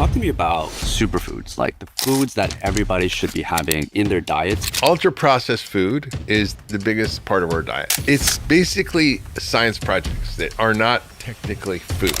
Talk to me about superfoods, like the foods that everybody should be having in their diets. Ultra-processed food is the biggest part of our diet. It's basically science projects that are not technically food.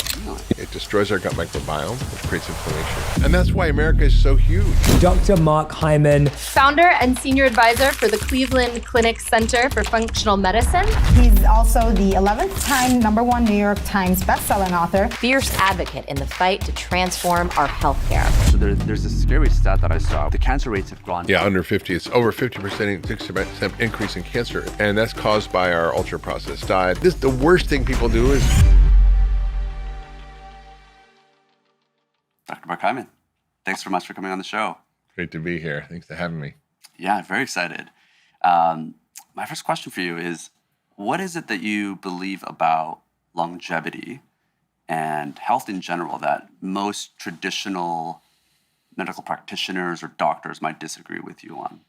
It destroys our gut microbiome, it creates inflammation. And that's why America is so huge. Dr. Mark Hyman, founder and senior advisor for the Cleveland Clinic Center for Functional Medicine. He's also the 11th time #1 New York Times bestselling author. Fierce advocate in the fight to transform our healthcare. So there's this scary stat that I saw. The cancer rates have gone Yeah, under 50. It's over 50%, 60% increase in cancer. And that's caused by our ultra-processed diet. The worst thing people do is... Dr. Mark Hyman, thanks so much for coming on the show. Great to be here. Thanks for having me. Yeah, very excited. My first question for you is, what is it that you believe about longevity and health in general that most traditional medical practitioners or doctors might disagree with you on?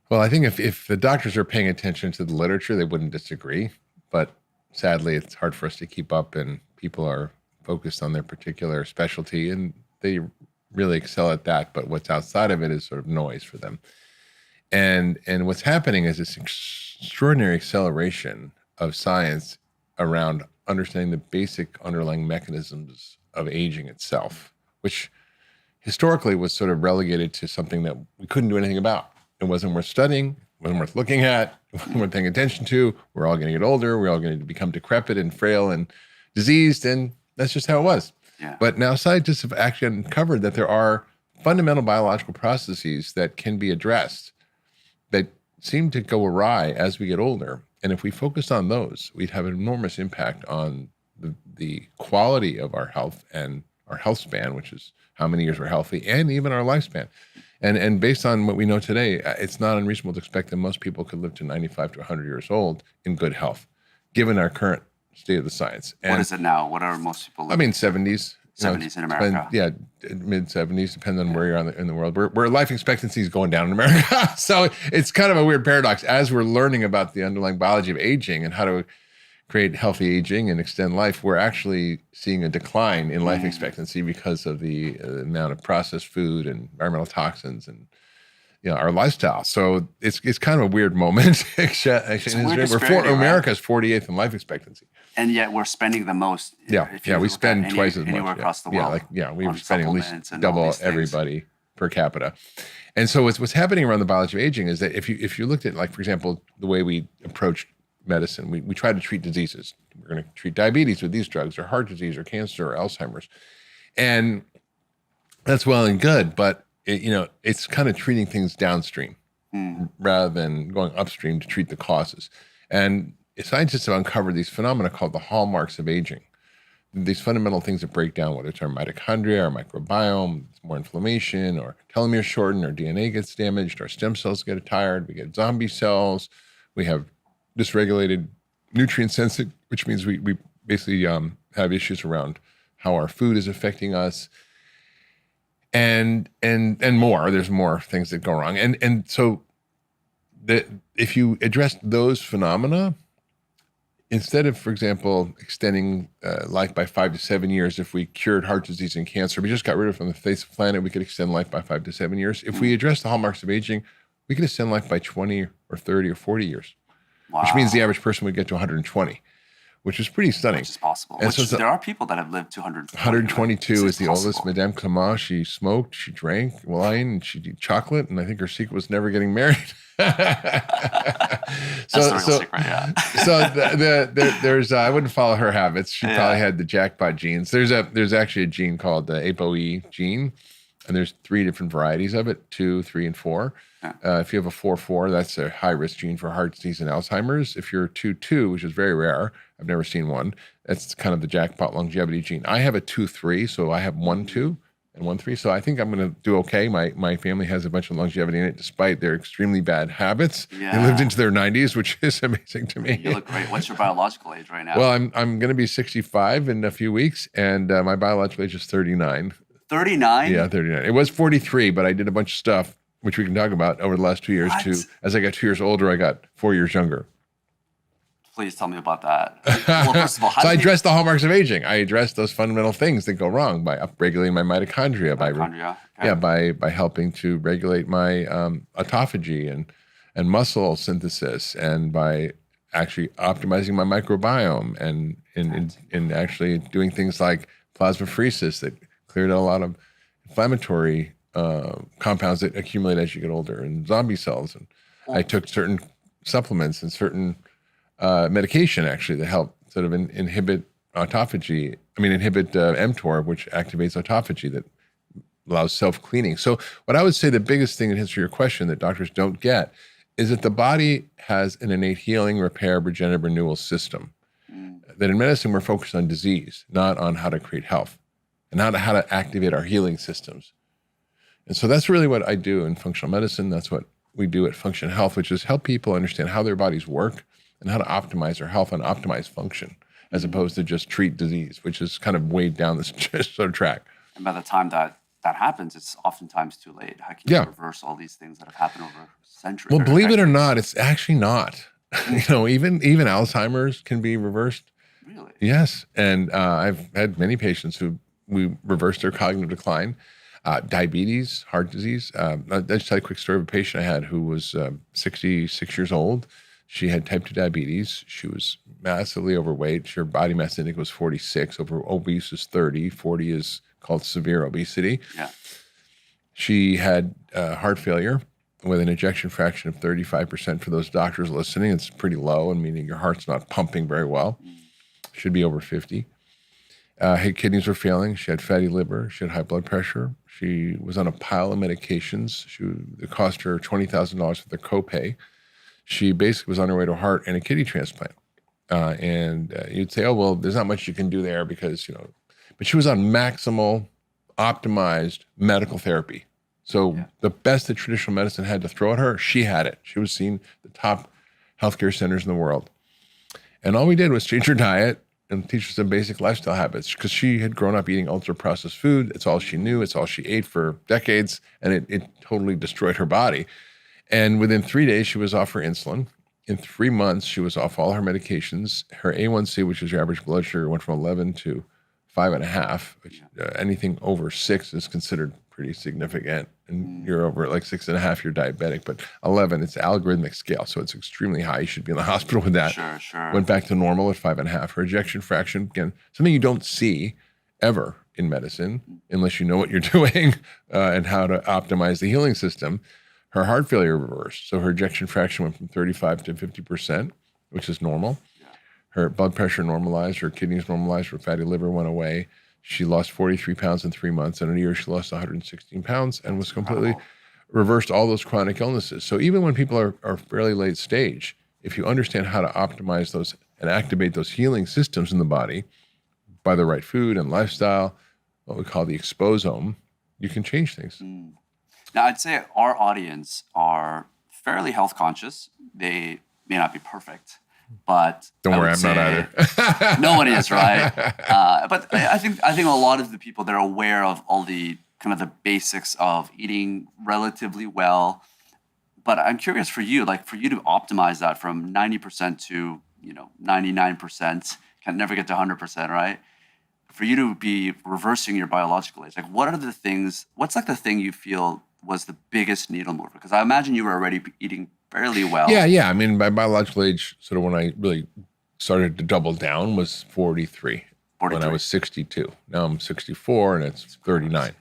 Well, I think if the doctors are paying attention to the literature, they wouldn't disagree. But sadly, it's hard for us to keep up, and people are focused on their particular specialty, and they really excel at that. But what's outside of it is sort of noise for them. And what's happening is this extraordinary acceleration of science around understanding the basic underlying mechanisms of aging itself, which historically was sort of relegated to something that we couldn't do anything about. It wasn't worth studying, it wasn't worth looking at, it wasn't worth paying attention to. We're all going to get older, we're all going to become decrepit and frail and diseased, and that's just how it was. Yeah. But now scientists have actually uncovered that there are fundamental biological processes that can be addressed that seem to go awry as we get older. And if we focus on those, we'd have an enormous impact on the quality of our health and our health span, which is how many years we're healthy, and even our lifespan. And based on what we know today, it's not unreasonable to expect that most people could live to 95 to 100 years old in good health, given our current state of the science. And what is it now? What are most people living? I mean, 70s. 70s in America. Mid-70s, depends on where you're in the world. Where life expectancy is going down in America. So it's kind of a weird paradox. As we're learning about the underlying biology of aging and how to create healthy aging and extend life, we're actually seeing a decline in life expectancy because of the amount of processed food and environmental toxins and our lifestyle. So it's kind of a weird moment. America's 48th in life expectancy. And yet we're spending the most. We spend twice as much. Anywhere across the world. We're spending at least double everybody per capita. And so what's happening around the biology of aging is that if you looked at, like, for example, the way we approach medicine, we try to treat diseases. We're going to treat diabetes with these drugs, or heart disease, or cancer, or Alzheimer's. And that's well and good, but it's kind of treating things downstream rather than going upstream to treat the causes. And scientists have uncovered these phenomena called the hallmarks of aging. These fundamental things that break down, whether it's our mitochondria, our microbiome, more inflammation, or telomeres shorten, or DNA gets damaged, our stem cells get tired, we get zombie cells, we have dysregulated nutrient sensing, which means we basically have issues around how our food is affecting us, and more. There's more things that go wrong. And so if you address those phenomena, instead of, for example, extending life by 5 to 7 years, if we cured heart disease and cancer, we just got rid of it from the face of the planet, we could extend life by 5 to 7 years. If we address the hallmarks of aging, we could extend life by 20 or 30 or 40 years, which means the average person would get to 120, which is pretty stunning. Which is possible. And there are people that have lived to 120. 122 is the oldest. Madame Clément, she smoked, she drank wine, and she did chocolate, and I think her secret was never getting married. That's the real secret, yeah. So there's I wouldn't follow her habits. She probably had the jackpot genes. There's actually a gene called the ApoE gene, and there's 3 different varieties of it: 2, 3, and 4. If you have a 4-4, that's a high-risk gene for heart disease and Alzheimer's. If you're a 2-2, which is very rare, I've never seen one, that's kind of the jackpot longevity gene. I have a 2-3, so I have 1-2 and 1-3. So I think I'm going to do okay. My family has a bunch of longevity in it, despite their extremely bad habits. Yeah. They lived into their 90s, which is amazing to me. You look great. What's your biological age right now? Well, I'm going to be 65 in a few weeks, and my biological age is 39. 39? Yeah, 39. It was 43, but I did a bunch of stuff, which we can talk about, over the last 2 years. What? As I got 2 years older, I got 4 years younger. Please tell me about that. Well, first of all, So I address the hallmarks of aging. I address those fundamental things that go wrong by upregulating my mitochondria, by helping to regulate my autophagy and muscle synthesis, and by actually optimizing my microbiome, and in actually doing things like plasmapheresis that cleared out a lot of inflammatory compounds that accumulate as you get older, and zombie cells. And I took certain supplements and certain medication actually that help sort of inhibit autophagy. Inhibit mTOR, which activates autophagy, that allows self-cleaning. So what I would say the biggest thing in answer your question that doctors don't get is that the body has an innate healing, repair, regenerative renewal system. That in medicine, we're focused on disease, not on how to create health and how to activate our healing systems. And so that's really what I do in functional medicine. That's what we do at Function Health, which is help people understand how their bodies work and how to optimize their health and optimize function, as opposed to just treat disease, which is kind of weighed down this sort of track. And by the time that happens, it's oftentimes too late. How can you reverse all these things that have happened over centuries? Well, believe it or not, it's actually not. Even Alzheimer's can be reversed. Really? Yes. And I've had many patients who we reversed their cognitive decline. Diabetes, heart disease. I'll just tell you a quick story of a patient I had who was 66 years old. She had type 2 diabetes. She was massively overweight. Her body mass index was 46. Obese is 30. 40 is called severe obesity. Yeah. She had heart failure with an ejection fraction of 35%. For those doctors listening, it's pretty low, and meaning your heart's not pumping very well. Should be over 50. Her kidneys were failing. She had fatty liver. She had high blood pressure. She was on a pile of medications. It cost her $20,000 for the copay. She basically was on her way to a heart and a kidney transplant. And you'd say, oh, well, there's not much you can do there because, but she was on maximal, optimized medical therapy. So the best that traditional medicine had to throw at her, she had it. She was seeing the top healthcare centers in the world. And all we did was change her diet and teach her some basic lifestyle habits, because she had grown up eating ultra-processed food. It's all she knew. It's all she ate for decades, and it totally destroyed her body. And within 3 days, she was off her insulin. In 3 months, she was off all her medications. Her A1C, which is your average blood sugar, went from 11 to 5.5, which anything over 6 is considered pretty significant. And you're over like 6.5, you're diabetic. But 11, it's an algorithmic scale, so it's extremely high. You should be in the hospital with that. Sure. Went back to normal at 5.5. Her ejection fraction, again, something you don't see ever in medicine unless you know what you're doing and how to optimize the healing system. Her heart failure reversed. So her ejection fraction went from 35 to 50%, which is normal. Her blood pressure normalized. Her kidneys normalized. Her fatty liver went away. She lost 43 pounds in 3 months. In a year, she lost 116 pounds and was completely reversed all those chronic illnesses. So even when people are fairly late stage, if you understand how to optimize those and activate those healing systems in the body by the right food and lifestyle, what we call the exposome, you can change things. Now, I'd say our audience are fairly health conscious. They may not be perfect, but don't worry, I'm not either. No one is, right? But I think a lot of the people that are aware of all the kind of the basics of eating relatively well. But I'm curious for you, like for you to optimize that from 90% to 99%, can never get to 100%, right? For you to be reversing your biological age, like what's like the thing you feel was the biggest needle mover? Because I imagine you were already eating fairly well. Yeah. I mean, my biological age, sort of when I really started to double down, was 43. When I was 62. Now I'm 64 and it's 39.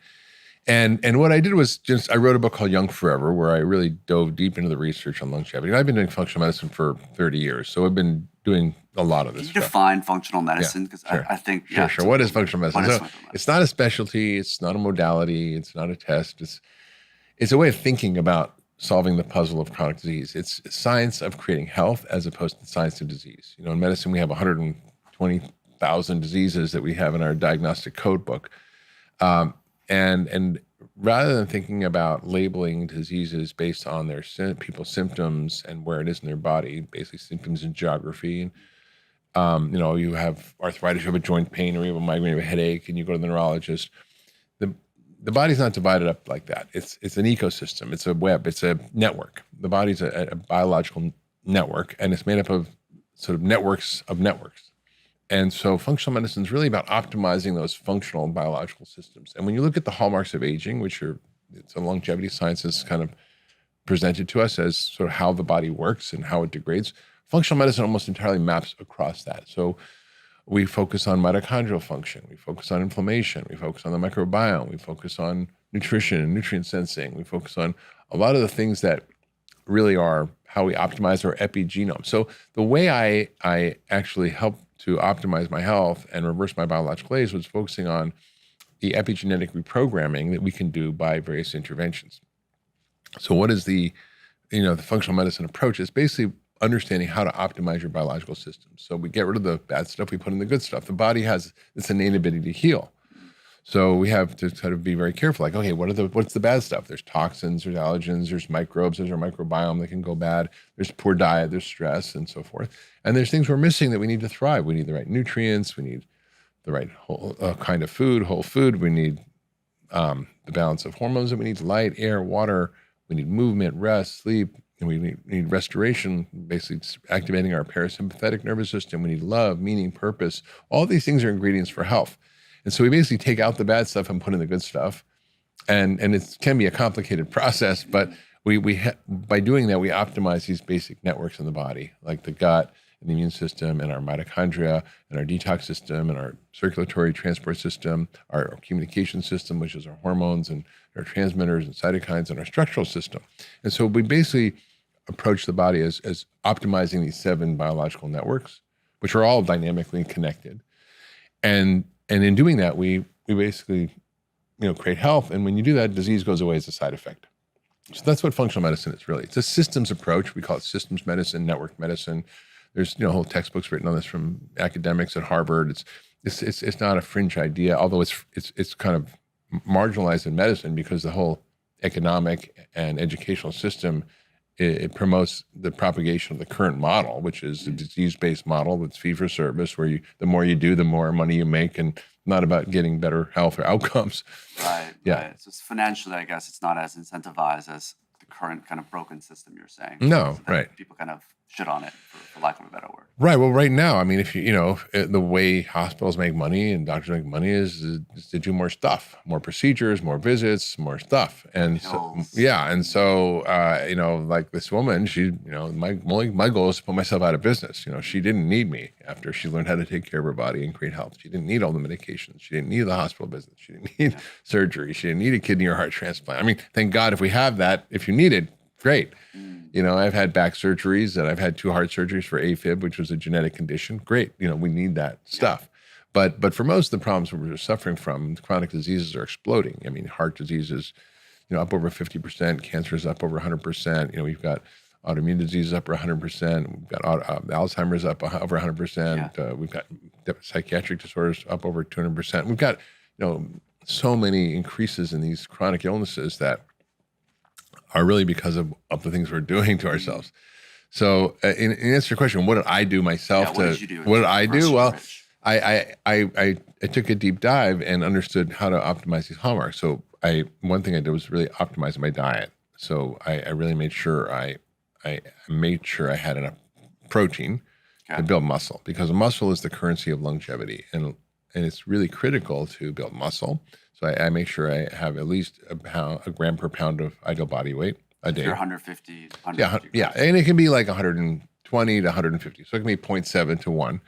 And what I did was I wrote a book called Young Forever, where I really dove deep into the research on longevity. And I've been doing functional medicine for 30 years. So I've been doing a lot of this stuff. Can you define functional medicine? Because I think, Sure. What is functional medicine? It's not a specialty. It's not a modality. It's not a test. It's a way of thinking about solving the puzzle of chronic disease. It's science of creating health as opposed to science of disease. In medicine, we have 120,000 diseases that we have in our diagnostic code book. And rather than thinking about labeling diseases based on their people's symptoms and where it is in their body, basically symptoms and geography, and you have arthritis, you have a joint pain, or you have a migraine, you have a headache, and you go to the neurologist. The body's not divided up like that. It's an ecosystem. It's a web. It's a network. The body's a biological network, and it's made up of sort of networks of networks. And so functional medicine is really about optimizing those functional biological systems. And when you look at the hallmarks of aging, which are, it's a longevity science is kind of presented to us as sort of how the body works and how it degrades, functional medicine almost entirely maps across that. So we focus on mitochondrial function, we focus on inflammation, we focus on the microbiome, we focus on nutrition and nutrient sensing, we focus on a lot of the things that really are how we optimize our epigenome. So the way I actually help to optimize my health and reverse my biological age was focusing on the epigenetic reprogramming that we can do by various interventions. So what is the functional medicine approach? It's basically understanding how to optimize your biological system. So we get rid of the bad stuff, we put in the good stuff. The body has this innate ability to heal. So we have to sort of be very careful, like, okay, what's the bad stuff? There's toxins, there's allergens, there's microbes, there's our microbiome that can go bad, there's poor diet, there's stress, and so forth. And there's things we're missing that we need to thrive. We need the right nutrients, we need the right whole kind of food, whole food, we need the balance of hormones that we need, light, air, water, we need movement, rest, sleep, and we need restoration, basically activating our parasympathetic nervous system. We need love, meaning, purpose. All these things are ingredients for health. And so we basically take out the bad stuff and put in the good stuff. And it can be a complicated process, but by doing that, we optimize these basic networks in the body, like the gut and the immune system and our mitochondria and our detox system and our circulatory transport system, our communication system, which is our hormones and our transmitters and cytokines, and our structural system. And so we basically approach the body as optimizing these 7 biological networks, which are all dynamically connected. And in doing that, we basically, create health. And when you do that, disease goes away as a side effect. So that's what functional medicine is really. It's a systems approach. We call it systems medicine, network medicine. There's whole textbooks written on this from academics at Harvard. It's not a fringe idea, although it's kind of marginalized in medicine because the whole economic and educational system it promotes the propagation of the current model, which is a disease-based model that's fee-for-service, where the more you do, the more money you make, and not about getting better health or outcomes. Right. Yeah. Right. So it's financially, I guess, it's not as incentivized as the current kind of broken system you're saying. No, So right. People kind of shit on it, for lack of a better word. Right. Well, right now, I mean, if the way hospitals make money and doctors make money is to do more stuff, more procedures, more visits, more stuff. And Pills. like this woman, she, my goal is to put myself out of business. She didn't need me after she learned how to take care of her body and create health. She didn't need all the medications. She didn't need the hospital business. She didn't need surgery. She didn't need a kidney or heart transplant. I mean, thank God if we have that, if you need it, great. I've had back surgeries and I've had 2 heart surgeries for AFib, which was a genetic condition. Great. We need that stuff. But for most of the problems we're suffering from, chronic diseases are exploding. I mean, heart disease is, up over 50%, cancer is up over 100%. We've got autoimmune diseases up over 100%. We've got Alzheimer's up over 100%. We've got psychiatric disorders up over 200%. We've got, so many increases in these chronic illnesses that are really because of the things we're doing to ourselves. So in answer to your question, what did I do myself? What did you do? What did I do? Well, I took a deep dive and understood how to optimize these hallmarks. So one thing I did was really optimize my diet. So I really made sure I had enough protein to build muscle, because muscle is the currency of longevity, and it's really critical to build muscle. So I make sure I have at least a gram per pound of ideal body weight a day. You're 150. Yeah, and it can be like 120 to 150. So it can be 0.7 to 1,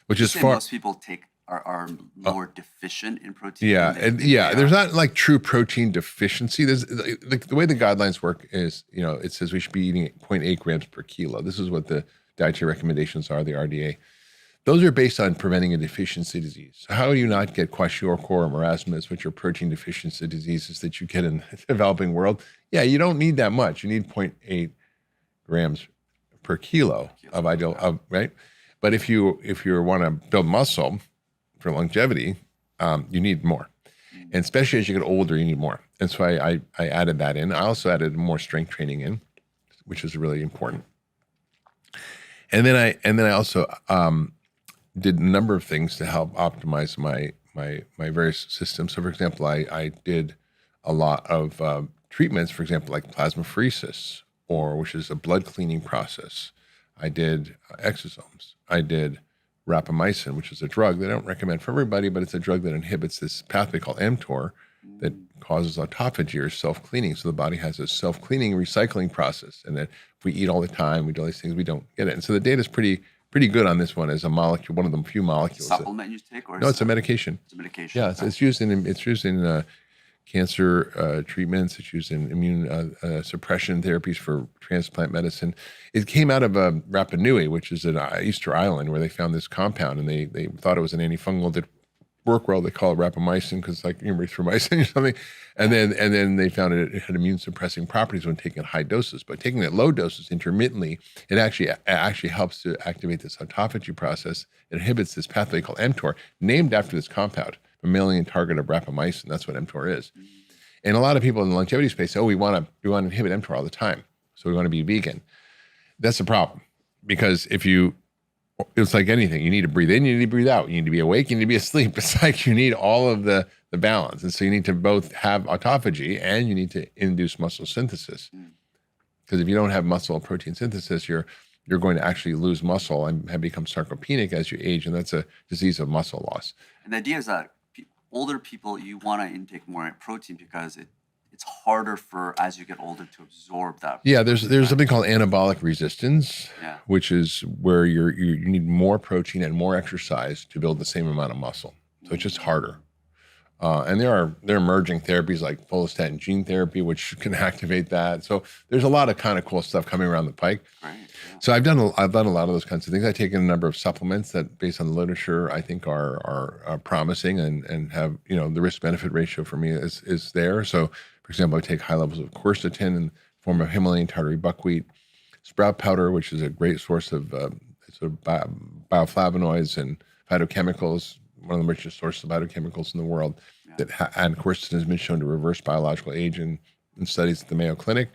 which is far. Most people are more deficient in protein. There's not like true protein deficiency. There's the way the guidelines work is, it says we should be eating 0.8 grams per kilo. This is what the dietary recommendations are, the RDA. Those are based on preventing a deficiency disease. So how do you not get kwashiorkor or marasmus, which are protein deficiency diseases that you get in the developing world? Yeah, you don't need that much. You need 0.8 grams per kilo of ideal, right? But if you want to build muscle for longevity, you need more. And especially as you get older, you need more. And so I added that in. I also added more strength training in, which is really important. And then I also did a number of things to help optimize my various systems. So, for example, I did a lot of treatments, for example, like plasmapheresis, which is a blood cleaning process. I did exosomes. I did rapamycin, which is a drug that I don't recommend for everybody, but it's a drug that inhibits this pathway called mTOR that causes autophagy or self-cleaning. So the body has a self-cleaning recycling process. And that if we eat all the time, we do all these things, we don't get it. And so the data is pretty good on this one as a molecule, one of the few molecules. Supplement you take? Or no, it's a medication. It's a medication. Yeah, it's used in cancer treatments. It's used in immune suppression therapies for transplant medicine. It came out of Rapa Nui, which is an Easter Island, where they found this compound, and they thought it was an antifungal that worked well. They call it rapamycin because like erythromycin or something. And then they found it had immune suppressing properties when taken at high doses. But taking it at low doses intermittently, it actually helps to activate this autophagy process. It inhibits this pathway called mTOR, named after this compound, mammalian target of rapamycin. That's what mTOR is. And a lot of people in the longevity space say, oh, we want to inhibit mTOR all the time, so we want to be vegan. That's the problem, because it's like anything. You need to breathe in, you need to breathe out. You need to be awake, you need to be asleep. It's like you need all of the balance. And so you need to both have autophagy and you need to induce muscle synthesis. Because if you don't have muscle protein synthesis, you're going to actually lose muscle and have become sarcopenic as you age, and that's a disease of muscle loss. And the idea is that older people, you want to intake more protein because it's harder for, as you get older, to absorb that. Yeah, there's something called anabolic resistance, which is where you need more protein and more exercise to build the same amount of muscle. So it's just harder. And there are emerging therapies like follistatin gene therapy, which can activate that. So there's a lot of kind of cool stuff coming around the pike. Right. Yeah. So I've done a lot of those kinds of things. I've taken a number of supplements that, based on the literature, I think are promising and have, the risk benefit ratio for me is there. So, for example, I take high levels of quercetin in the form of Himalayan tartary buckwheat, sprout powder, which is a great source of sort of bioflavonoids and phytochemicals, one of the richest sources of phytochemicals in the world. And quercetin has been shown to reverse biological age in studies at the Mayo Clinic.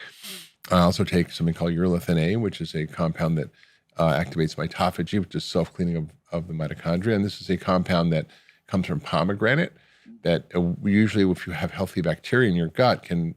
I also take something called urolithin A, which is a compound that activates mitophagy, which is self-cleaning of the mitochondria. And this is a compound that comes from pomegranate that usually, if you have healthy bacteria in your gut, can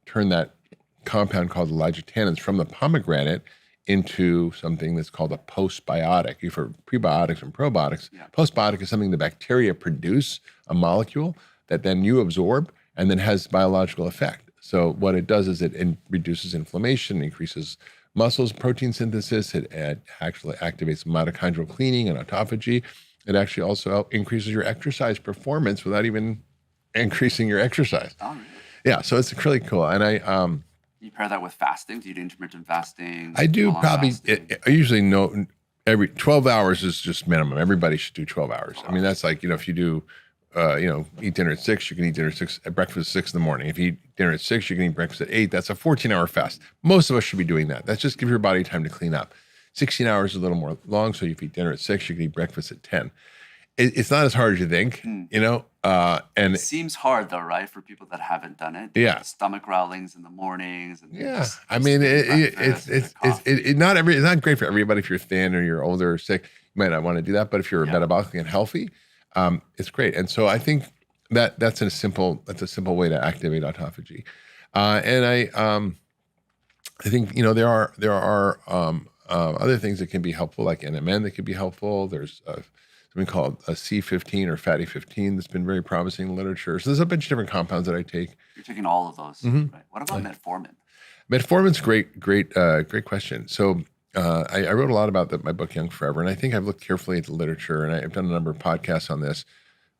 turn that compound called the ligotannins from the pomegranate into something that's called a postbiotic. You've heard prebiotics and probiotics. Yeah. Postbiotic is something the bacteria produce, a molecule that then you absorb and then has biological effect. So what it does is it reduces inflammation, increases muscles protein synthesis. It actually activates mitochondrial cleaning and autophagy. It actually also increases your exercise performance without even increasing your exercise. Oh, really? Yeah, so it's really cool. And you pair that with fasting? Do you do intermittent fasting? I do probably. I usually know every 12 hours is just minimum. Everybody should do 12 hours. I mean, that's like, if you do, eat dinner at 6, you can eat dinner at breakfast at 6 in the morning. If you eat dinner at 6, you can eat breakfast at 8. That's a 14-hour fast. Most of us should be doing that. That's just give your body time to clean up. 16 hours is a little more long. So if you eat dinner at 6, you can eat breakfast at 10. It's not as hard as you think, and it seems hard though, right? For people that haven't done it. Yeah. Stomach growlings in the mornings. And I mean, it's not great for everybody. If you're thin or you're older or sick, you might not want to do that. But if you're metabolically unhealthy, it's great. And so I think that's a simple way to activate autophagy. And I think there are other things that can be helpful, like NMN that can be helpful. There's something called a C15 or fatty 15 that's been very promising in literature. So there's a bunch of different compounds that I take. You're taking all of those, right? What about metformin? Metformin's great question. So I wrote a lot about my book Young Forever, and I think I've looked carefully at the literature, and I've done a number of podcasts on this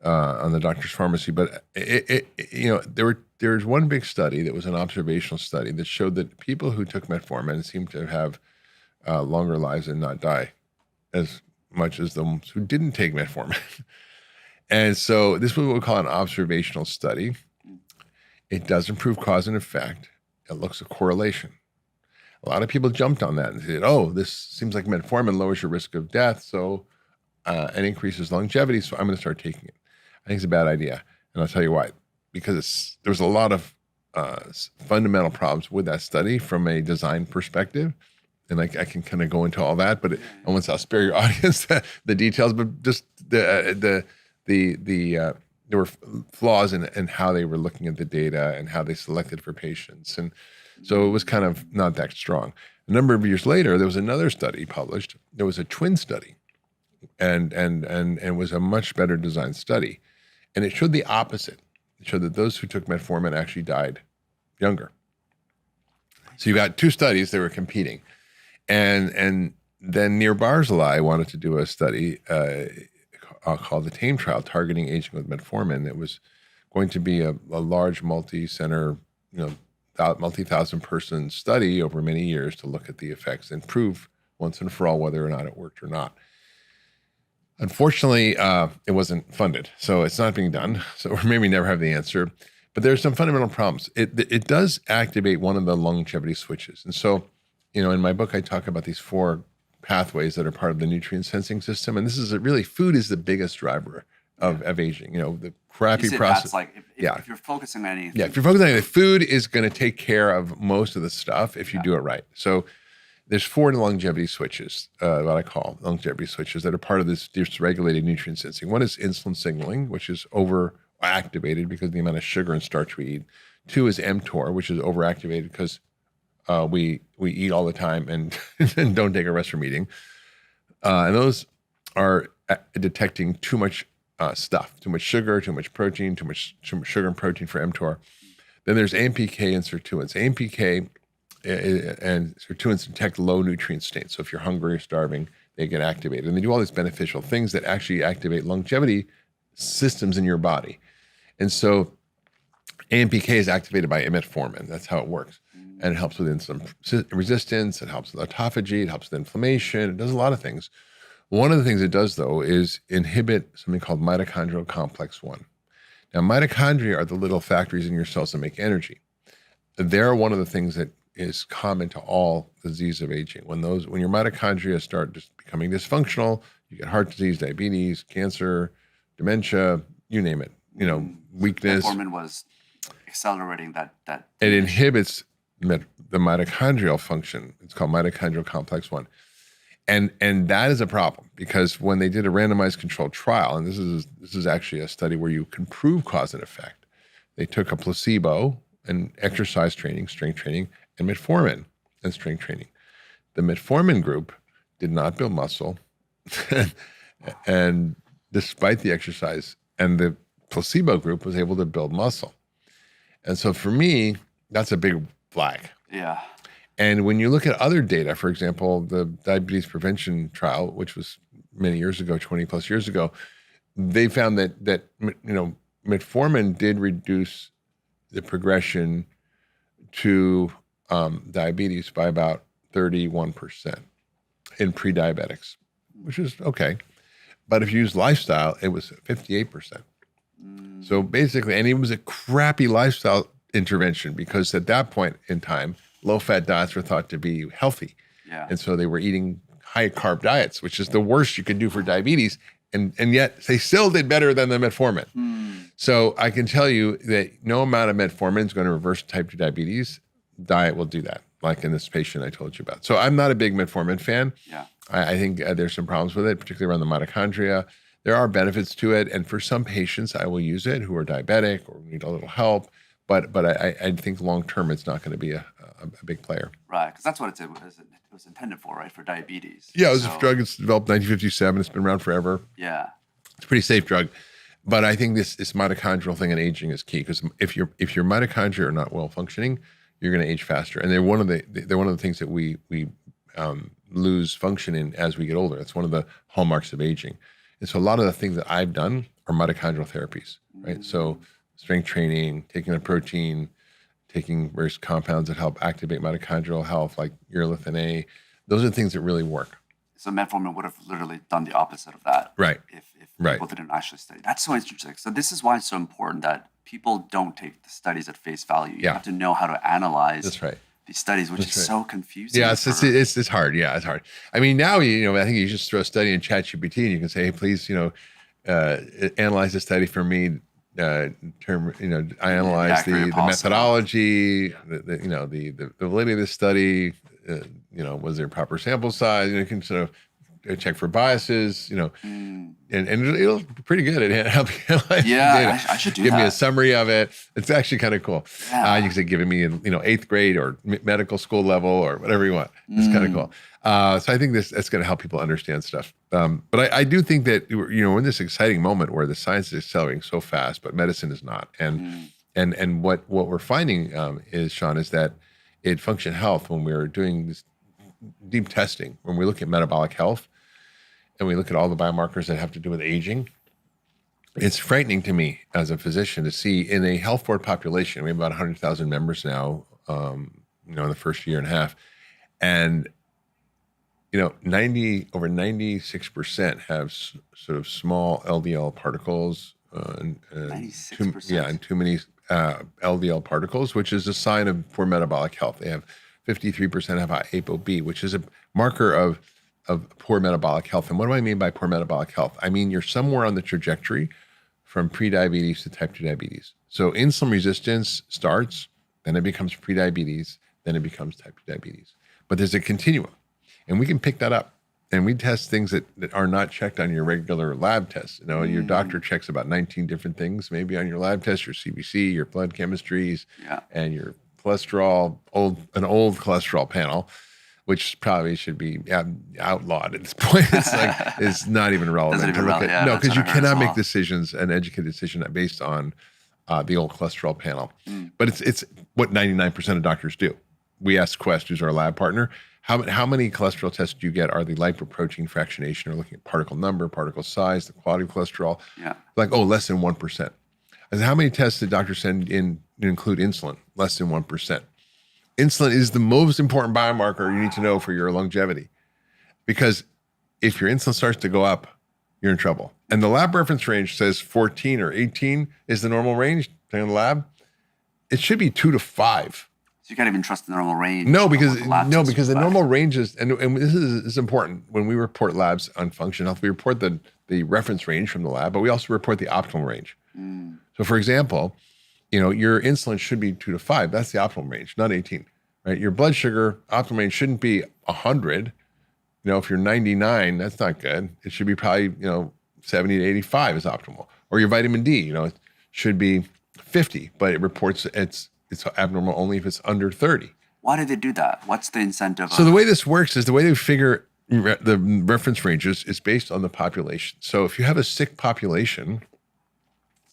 on the Doctor's Pharmacy. But there's one big study that was an observational study that showed that people who took metformin seemed to have longer lives and not die as much as those who didn't take metformin. And so this is what we call an observational study. It doesn't prove cause and effect. It looks at correlation. A lot of people jumped on that and said, oh, this seems like metformin lowers your risk of death, so and increases longevity, so I'm going to start taking it. I think it's a bad idea, and I'll tell you why. Because there's a lot of fundamental problems with that study from a design perspective. And I can kind of go into all that, but I'll spare your audience the details. But just there were flaws in how they were looking at the data and how they selected for patients, and so it was kind of not that strong. A number of years later, there was another study published. There was a twin study, and was a much better designed study. And it showed the opposite. It showed that those who took metformin actually died younger. So you got two studies that were competing. And then Nir Barzilai wanted to do a study called the TAME trial, targeting aging with metformin. It was going to be a large multi-center, multi-thousand person study over many years to look at the effects and prove once and for all whether or not it worked or not. Unfortunately, it wasn't funded, so it's not being done. So or maybe never have the answer. But there's some fundamental problems. It does activate one of the longevity switches. And so, in my book, I talk about these 4 pathways that are part of the nutrient sensing system. And this is food is the biggest driver of aging. The crappy process. That's like, if you're focusing on anything. Yeah, if you're focusing on anything, food is going to take care of most of the stuff if you do it right. So there's 4 longevity switches, what I call longevity switches, that are part of this dysregulated nutrient sensing. One is insulin signaling, which is overactivated because of the amount of sugar and starch we eat. 2 is mTOR, which is overactivated because we eat all the time and, and don't take a rest from eating. And those are detecting too much stuff, too much sugar, too much protein, too much sugar and protein for mTOR. Then there's AMPK and sirtuins. AMPK and sirtuins detect low nutrient states. So if you're hungry or starving, they get activated. And they do all these beneficial things that actually activate longevity systems in your body. And so AMPK is activated by metformin. That's how it works. And it helps with insulin resistance. It helps with autophagy. It helps with inflammation. It does a lot of things. One of the things it does, though, is inhibit something called mitochondrial complex 1. Now, mitochondria are the little factories in your cells that make energy. They're one of the things that is common to all disease of aging. When your mitochondria start just becoming dysfunctional, you get heart disease, diabetes, cancer, dementia, you name it. Weakness. Metformin was accelerating that. It inhibits the mitochondrial function. It's called mitochondrial complex 1. And that is a problem because when they did a randomized controlled trial, and this is actually a study where you can prove cause and effect, they took a placebo and exercise training, strength training, and metformin and strength training. The metformin group did not build muscle, and despite the exercise, and the placebo group was able to build muscle. And so for me, that's a big flag. Yeah. And when you look at other data, for example, the diabetes prevention trial, which was many years ago, 20 plus years ago, they found that metformin did reduce the progression to diabetes by about 31% in pre-diabetics, which is okay. But if you use lifestyle, it was 58%. So basically, and it was a crappy lifestyle intervention because at that point in time, low-fat diets were thought to be healthy. Yeah. And so they were eating high-carb diets, which is the worst you could do for diabetes. And yet they still did better than the metformin. So I can tell you that no amount of metformin is going to reverse type 2 diabetes. Diet will do that, like in this patient I told you about. So I'm not a big metformin fan. Yeah. I think there's some problems with it, particularly around the mitochondria. There are benefits to it. And for some patients, I will use it who are diabetic or need a little help. But I think long-term, it's not going to be a big player. Right, because that's what it was intended for, right? For diabetes. Yeah, it was a drug. It's developed in 1957. It's been around forever. Yeah. It's a pretty safe drug. But I think this mitochondrial thing in aging is key because if your mitochondria are not well functioning, you're going to age faster. And they're one of the things that we lose function in as we get older. That's one of the hallmarks of aging. And so a lot of the things that I've done are mitochondrial therapies, right? So strength training, taking a protein, taking various compounds that help activate mitochondrial health, like urolithin A. Those are the things that really work. So metformin would have literally done the opposite of that. Right. If people didn't actually study. That's so interesting. So this is why it's so important that people don't take the studies at face value. You have to know how to analyze these studies, which is so confusing. Yeah, it's hard. Yeah, it's hard. I mean, now, I think you just throw a study in ChatGPT and you can say, hey, please, analyze the study for me. I analyze the methodology, the validity of the study. Was there proper sample size? You can sort of check for biases, and it'll be pretty good at helping analyze Yeah, data. I should do Give that. me a summary of it. It's actually kind of cool. Yeah. You can say giving me, 8th grade or medical school level or whatever you want. It's kind of cool. So I think that's going to help people understand stuff. But I do think that, we're in this exciting moment where the science is accelerating so fast, but medicine is not. And what we're finding is, Sean, is that at Function Health, when we're doing this deep testing, when we look at metabolic health and we look at all the biomarkers that have to do with aging, it's frightening to me as a physician to see in a health board population, we have about 100,000 members now, in the first year and a half. And, over 96% have sort of small LDL particles, and 96%. too many LDL particles, which is a sign of poor metabolic health. They have 53% have ApoB, which is a marker of poor metabolic health. And what do I mean by poor metabolic health? I mean, you're somewhere on the trajectory from prediabetes to type 2 diabetes. So insulin resistance starts, then it becomes prediabetes, then it becomes type 2 diabetes. But there's a continuum, and we can pick that up. And we test things that are not checked on your regular lab tests. Your doctor checks about 19 different things, maybe on your lab test, your CBC, your blood chemistries, and your cholesterol, an old cholesterol panel, which probably should be outlawed at this point. It's not even relevant to look at. No, because you cannot make decisions, an educated decision based on the old cholesterol panel. But it's what 99% of doctors do. We ask Quest, who's our lab partner, how many cholesterol tests do you get? Are they lipoprotein fractionation, or looking at particle number, particle size, the quality of cholesterol? Yeah. Less than 1%. I said, how many tests did doctors send in to include insulin? Less than 1%. Insulin is the most important biomarker you need to know for your longevity, because if your insulin starts to go up, you're in trouble. And the lab reference range says 14 or 18 is the normal range, depending on the lab. It should be 2 to 5. So you can't even trust the normal range. No, because the normal range is, and this is important. When we report labs on Function Health, we report the reference range from the lab, but we also report the optimal range. So, for example, your insulin should be 2 to 5. That's the optimal range, not 18, right? Your blood sugar optimal range shouldn't be 100. If you're 99, that's not good. It should be probably 70 to 85 is optimal. Or your vitamin D, it should be 50, but it reports it's abnormal only if it's under 30. Why did they do that? What's the incentive? So the way this works is the way they figure the reference ranges is based on the population. So if you have a sick population,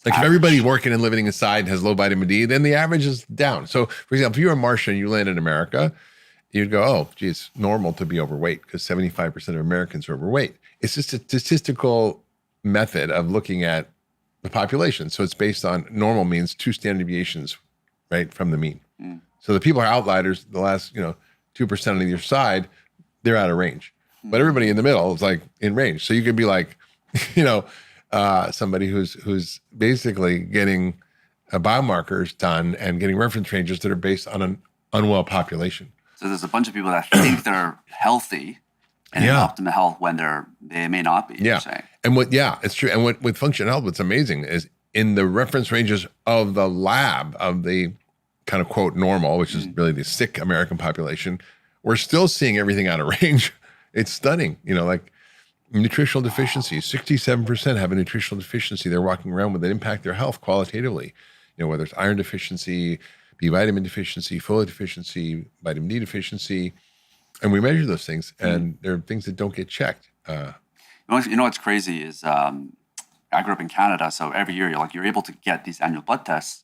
if everybody working and living inside has low vitamin D, then the average is down. So for example, if you're a Martian and you land in America, you'd go, oh, gee, it's normal to be overweight because 75% of Americans are overweight. It's just a statistical method of looking at the population. So it's based on normal means 2 standard deviations, right, from the mean. So the people are outliers, the last, 2% on either side, they're out of range. But everybody in the middle is in range. So you could be somebody who's basically getting biomarkers done and getting reference ranges that are based on an unwell population. So there's a bunch of people that think they're healthy and in optimal health when they may not be. Yeah. It's true. And with Function Health, what's amazing is in the reference ranges of the lab of the kind of quote normal, which is really the sick American population, we're still seeing everything out of range. It's stunning. Nutritional deficiencies, 67% have a nutritional deficiency. They're walking around with an impact their health qualitatively. Whether it's iron deficiency, B vitamin deficiency, folate deficiency, vitamin D deficiency. And we measure those things, and there are things that don't get checked. What's crazy is I grew up in Canada, so every year you're able to get these annual blood tests,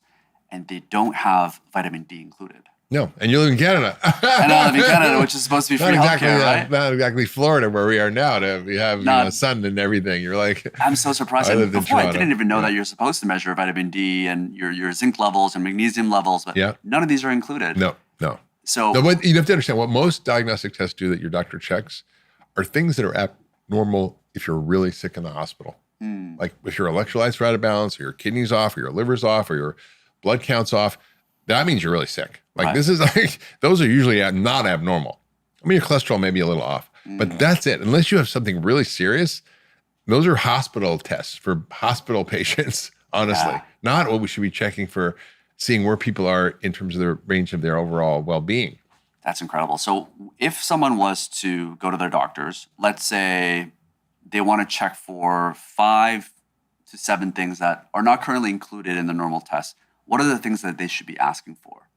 and they don't have vitamin D included. No, and you live in Canada. And I live in Canada, which is supposed to be free healthcare, right? Not exactly Florida, where we are now. We have sun and everything. You're like, I'm so surprised. Before I didn't even know that you're supposed to measure vitamin D and your zinc levels and magnesium levels, but none of these are included. No. So what you have to understand, what most diagnostic tests do that your doctor checks are things that are abnormal if you're really sick in the hospital. Like if your electrolytes are out of balance, or your kidneys off, or your liver's off, or your blood count's off, that means you're really sick. This is those are usually not abnormal. I mean, your cholesterol may be a little off, but that's it. Unless you have something really serious, those are hospital tests for hospital patients, honestly. Not what we should be checking for seeing where people are in terms of the range of their overall well-being. That's incredible. So if someone was to go to their doctors, let's say they want to check for 5 to 7 things that are not currently included in the normal test, what are the things that they should be asking for?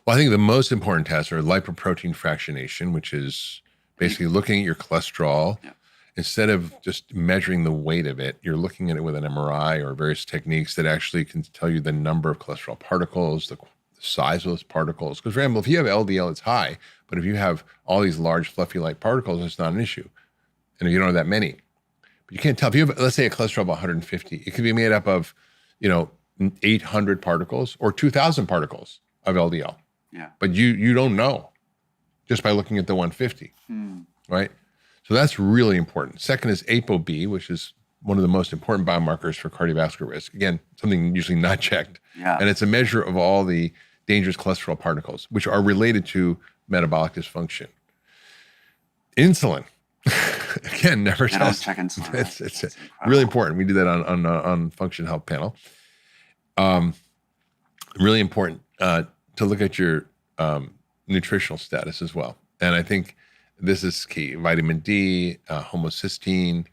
Well, I think the most important tests are lipoprotein fractionation, which is basically looking at your cholesterol. Yeah. Instead of just measuring the weight of it, you're looking at it with an MRI or various techniques that actually can tell you the number of cholesterol particles, the size of those particles. Because, for example, if you have LDL, it's high. But if you have all these large, fluffy, light particles, it's not an issue. And if you don't have that many. But you can't tell. If you have, let's say, a cholesterol of 150, it could be made up of, 800 particles or 2,000 particles of LDL. Yeah. But you don't know just by looking at the 150, right? So that's really important. Second is ApoB, which is one of the most important biomarkers for cardiovascular risk. Again, something usually not checked. Yeah. And it's a measure of all the dangerous cholesterol particles, which are related to metabolic dysfunction. Insulin, again, never They test. don't check insulin. It's really important. We do that on Function Health panel. Really important to look at your nutritional status as well. And I think this is key. Vitamin D, homocysteine,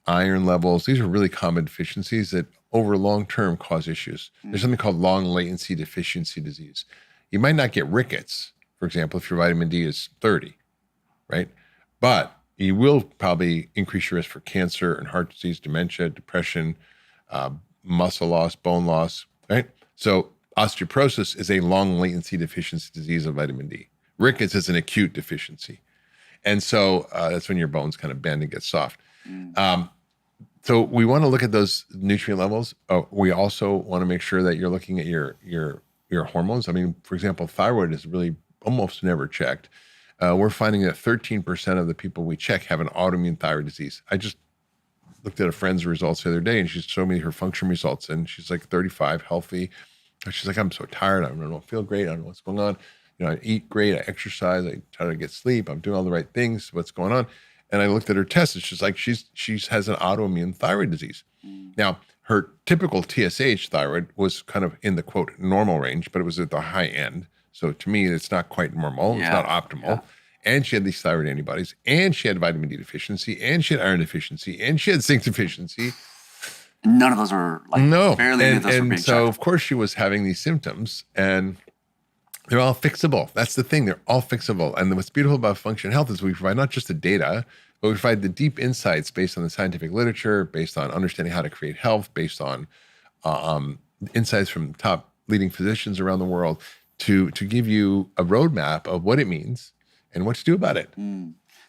iron levels. These are really common deficiencies that over long term cause issues. There's something called long latency deficiency disease. You might not get rickets, for example, if your vitamin D is 30, right? But you will probably increase your risk for cancer and heart disease, dementia, depression, muscle loss, bone loss, right? So osteoporosis is a long latency deficiency disease of vitamin D. Rickets is an acute deficiency. And so that's when your bones kind of bend and get soft. So we want to look at those nutrient levels. We also want to make sure that you're looking at your hormones. I mean, for example, thyroid is really almost never checked. We're finding that 13% of the people we check have an autoimmune thyroid disease. I just looked at a friend's results the other day, and she showed me her function results, and she's like 35, healthy. And she's like, I'm so tired. I don't feel great. I don't know what's going on. I eat great. I exercise. I try to get sleep. I'm doing all the right things. What's going on? And I looked at her test, and she's like, she has an autoimmune thyroid disease. Now, her typical TSH thyroid was kind of in the quote normal range, but it was at the high end. So to me, it's not quite normal. It's not optimal. Yeah. And she had these thyroid antibodies, and she had vitamin D deficiency, and she had iron deficiency, and she had zinc deficiency. None of those were barely any of those were being so checked. of course she was having these symptoms, and they're all fixable. That's the thing. They're all fixable. And what's beautiful about Function Health is we provide not just the data, but we provide the deep insights based on the scientific literature, based on understanding how to create health, based on insights from top leading physicians around the world to give you a roadmap of what it means and what to do about it.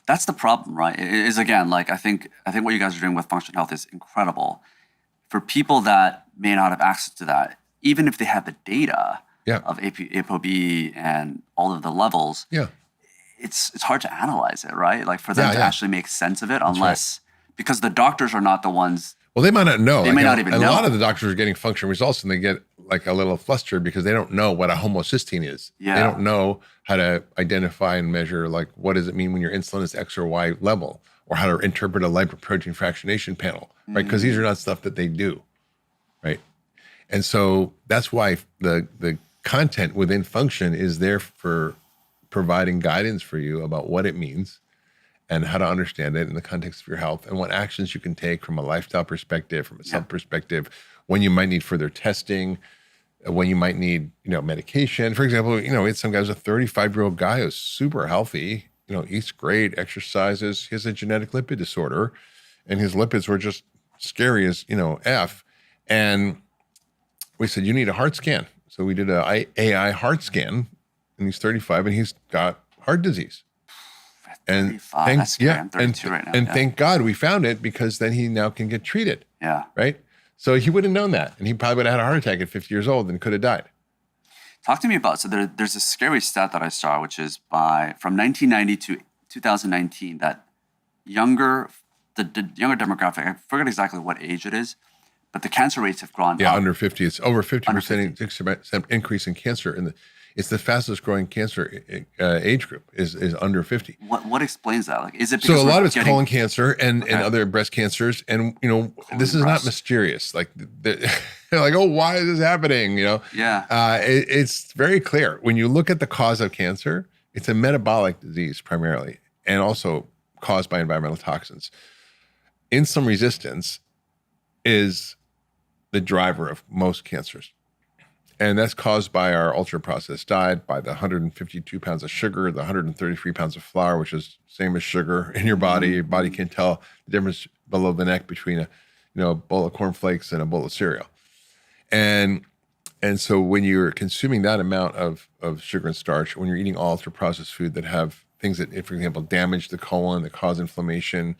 That's the problem, right? It is, again, like I think what you guys are doing with Function Health is incredible. For people that may not have access to that, even if they have the data of ApoB and all of the levels, it's hard to analyze it, right? Like for them to actually make sense of it, unless because the doctors are not the ones. Well, they might not know. They may not even know. A lot of the doctors are getting function results, and they get like a little flustered because they don't know what a homocysteine is. Yeah. They don't know how to identify and measure, like, what does it mean when your insulin is X or Y level, or how to interpret a lipoprotein fractionation panel, right? Because these are not stuff that they do, right? And so that's why the content within Function is there for providing guidance for you about what it means and how to understand it in the context of your health, and what actions you can take from a lifestyle perspective, from a self perspective, when you might need further testing, when you might need, medication. For example, it's some guy's a 35-year-old guy who's super healthy, eats great, exercises. He has a genetic lipid disorder, and his lipids were just scary as, F. And we said, you need a heart scan. So we did a AI heart scan, and he's 35, and he's got heart disease. And I'm 32 right now. And thank God we found it, because then he now can get treated. Yeah. Right? So he would have known that, and he probably would have had a heart attack at 50 years old and could have died. Talk to me about, so there's a scary stat that I saw, which is from 1990 to 2019, that the younger demographic, I forget exactly what age it is, but the cancer rates have gone up. Yeah, under 50. It's over 50% increase in cancer It's the fastest growing cancer age group is under 50. What explains that? Like, is it So because a lot we're of it's getting- colon cancer and other breast cancers, and this is not mysterious. Like they're like, oh, why is this happening? Yeah. It's very clear when you look at the cause of cancer. It's a metabolic disease primarily, and also caused by environmental toxins. Insulin resistance is the driver of most cancers. And that's caused by our ultra-processed diet, by the 152 pounds of sugar, the 133 pounds of flour, which is same as sugar in your body. Your body can tell the difference below the neck between a bowl of cornflakes and a bowl of cereal. And so when you're consuming that amount of sugar and starch, when you're eating all ultra-processed food that have things that, for example, damage the colon, that cause inflammation,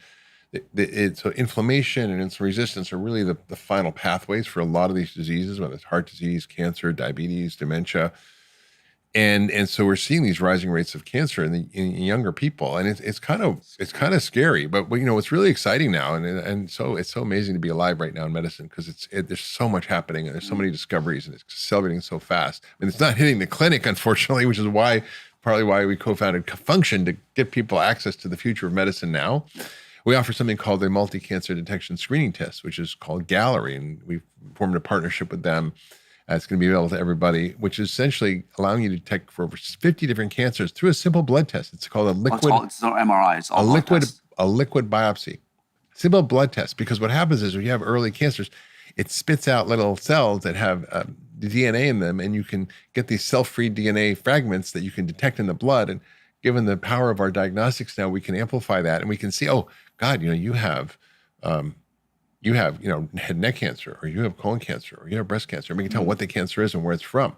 so inflammation and insulin resistance are really the final pathways for a lot of these diseases, whether it's heart disease, cancer, diabetes, dementia. And so we're seeing these rising rates of cancer in younger people, and it's kind of scary. But it's really exciting now, and so it's so amazing to be alive right now in medicine because there's so much happening and there's so many discoveries and it's accelerating so fast. And it's not hitting the clinic, unfortunately, which is partly why we co-founded Function to get people access to the future of medicine now. We offer something called the multi-cancer detection screening test, which is called Gallery, and we've formed a partnership with them. It's going to be available to everybody, which is essentially allowing you to detect for over 50 different cancers through a simple blood test. It's called a liquid. It's not MRI. It's all a liquid biopsy, simple blood test. Because what happens is when you have early cancers, it spits out little cells that have the DNA in them, and you can get these cell-free DNA fragments that you can detect in the blood. And given the power of our diagnostics now, we can amplify that, and we can see, oh God, you have head and neck cancer, or you have colon cancer, or you have breast cancer. And we can tell what the cancer is and where it's from.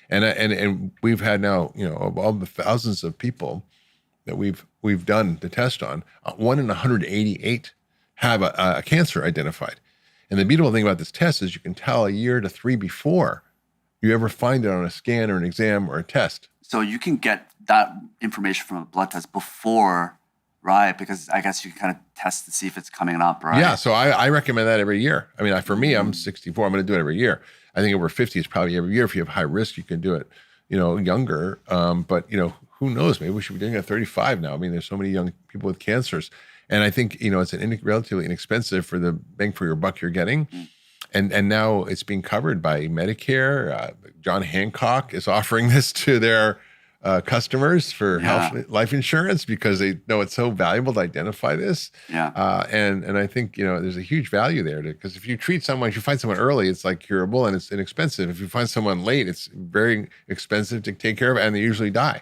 And we've had now, of all the thousands of people that we've done the test on, 1 in 188 have a cancer identified. And the beautiful thing about this test is you can tell a year to 3 before you ever find it on a scan or an exam or a test. So you can get that information from a blood test before. Right, because I guess you can kind of test to see if it's coming up, right? Yeah, so I recommend that every year. I mean, for me, I'm 64. I'm going to do it every year. I think over 50 is probably every year. If you have high risk, you can do it, younger. But who knows? Maybe we should be doing it at 35 now. I mean, there's so many young people with cancers, and I think it's relatively inexpensive for the bang for your buck you're getting. And now it's being covered by Medicare. John Hancock is offering this to their customers for health life insurance because they know it's so valuable to identify this. Yeah. And I think, there's a huge value there because if you find someone early, it's like curable and it's inexpensive. If you find someone late, it's very expensive to take care of and they usually die.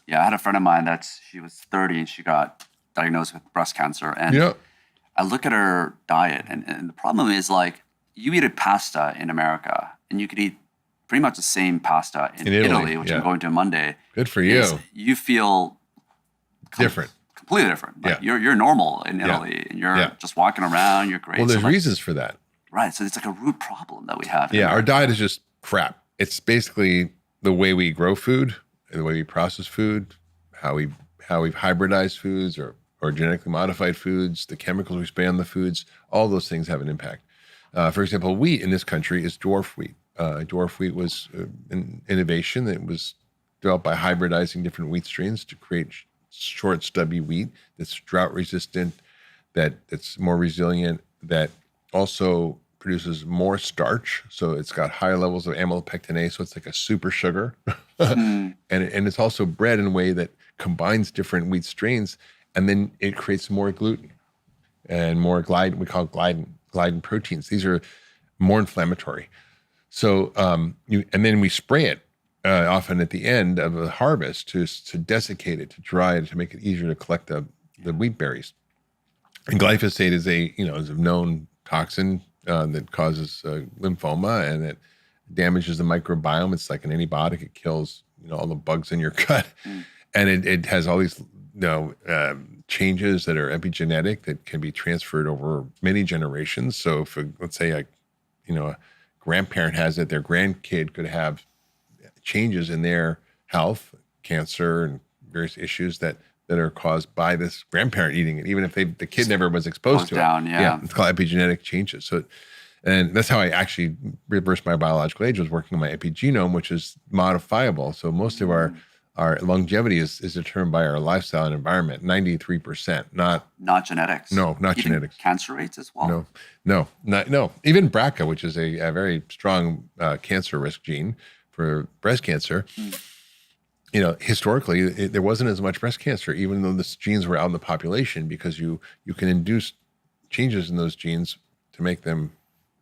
Yeah. I had a friend of mine she was 30 and she got diagnosed with breast cancer. And I look at her diet and the problem is like you eat a pasta in America and you could eat pretty much the same pasta in Italy, which I'm going to Monday. Good for you. You feel different. Completely different. Like you're normal in Italy and you're just walking around, you're great. Well, there's reasons for that. Right. So it's like a root problem that we have. Yeah, our diet is just crap. It's basically the way we grow food, the way we process food, how we've hybridized foods or genetically modified foods, the chemicals we spray on the foods, all those things have an impact. For example, wheat in this country is dwarf wheat. Dwarf wheat was an innovation that was developed by hybridizing different wheat strains to create short, stubby wheat that's drought resistant, that's more resilient, that also produces more starch. So it's got higher levels of amylopectinase, so it's like a super sugar. And it's also bred in a way that combines different wheat strains, and then it creates more gluten and more gliadin. We call gliadin proteins. These are more inflammatory. So, and then we spray it often at the end of a harvest to desiccate it, to dry it, to make it easier to collect the wheat berries. And glyphosate is is a known toxin that causes lymphoma, and it damages the microbiome. It's like an antibiotic. It kills all the bugs in your gut, and it has all these changes that are epigenetic that can be transferred over many generations. So, if let's say a grandparent has it, their grandkid could have changes in their health, cancer, and various issues that are caused by this grandparent eating it, even if the kid never was exposed to it. Yeah, it's called epigenetic changes. So, And that's how I actually reversed my biological age, was working on my epigenome, which is modifiable. So most of our longevity is determined by our lifestyle and environment, 93%, not genetics. No, not Even genetics. Cancer rates as well. No. Even BRCA, which is a very strong cancer risk gene for breast cancer. Historically, there wasn't as much breast cancer, even though the genes were out in the population, because you can induce changes in those genes to make them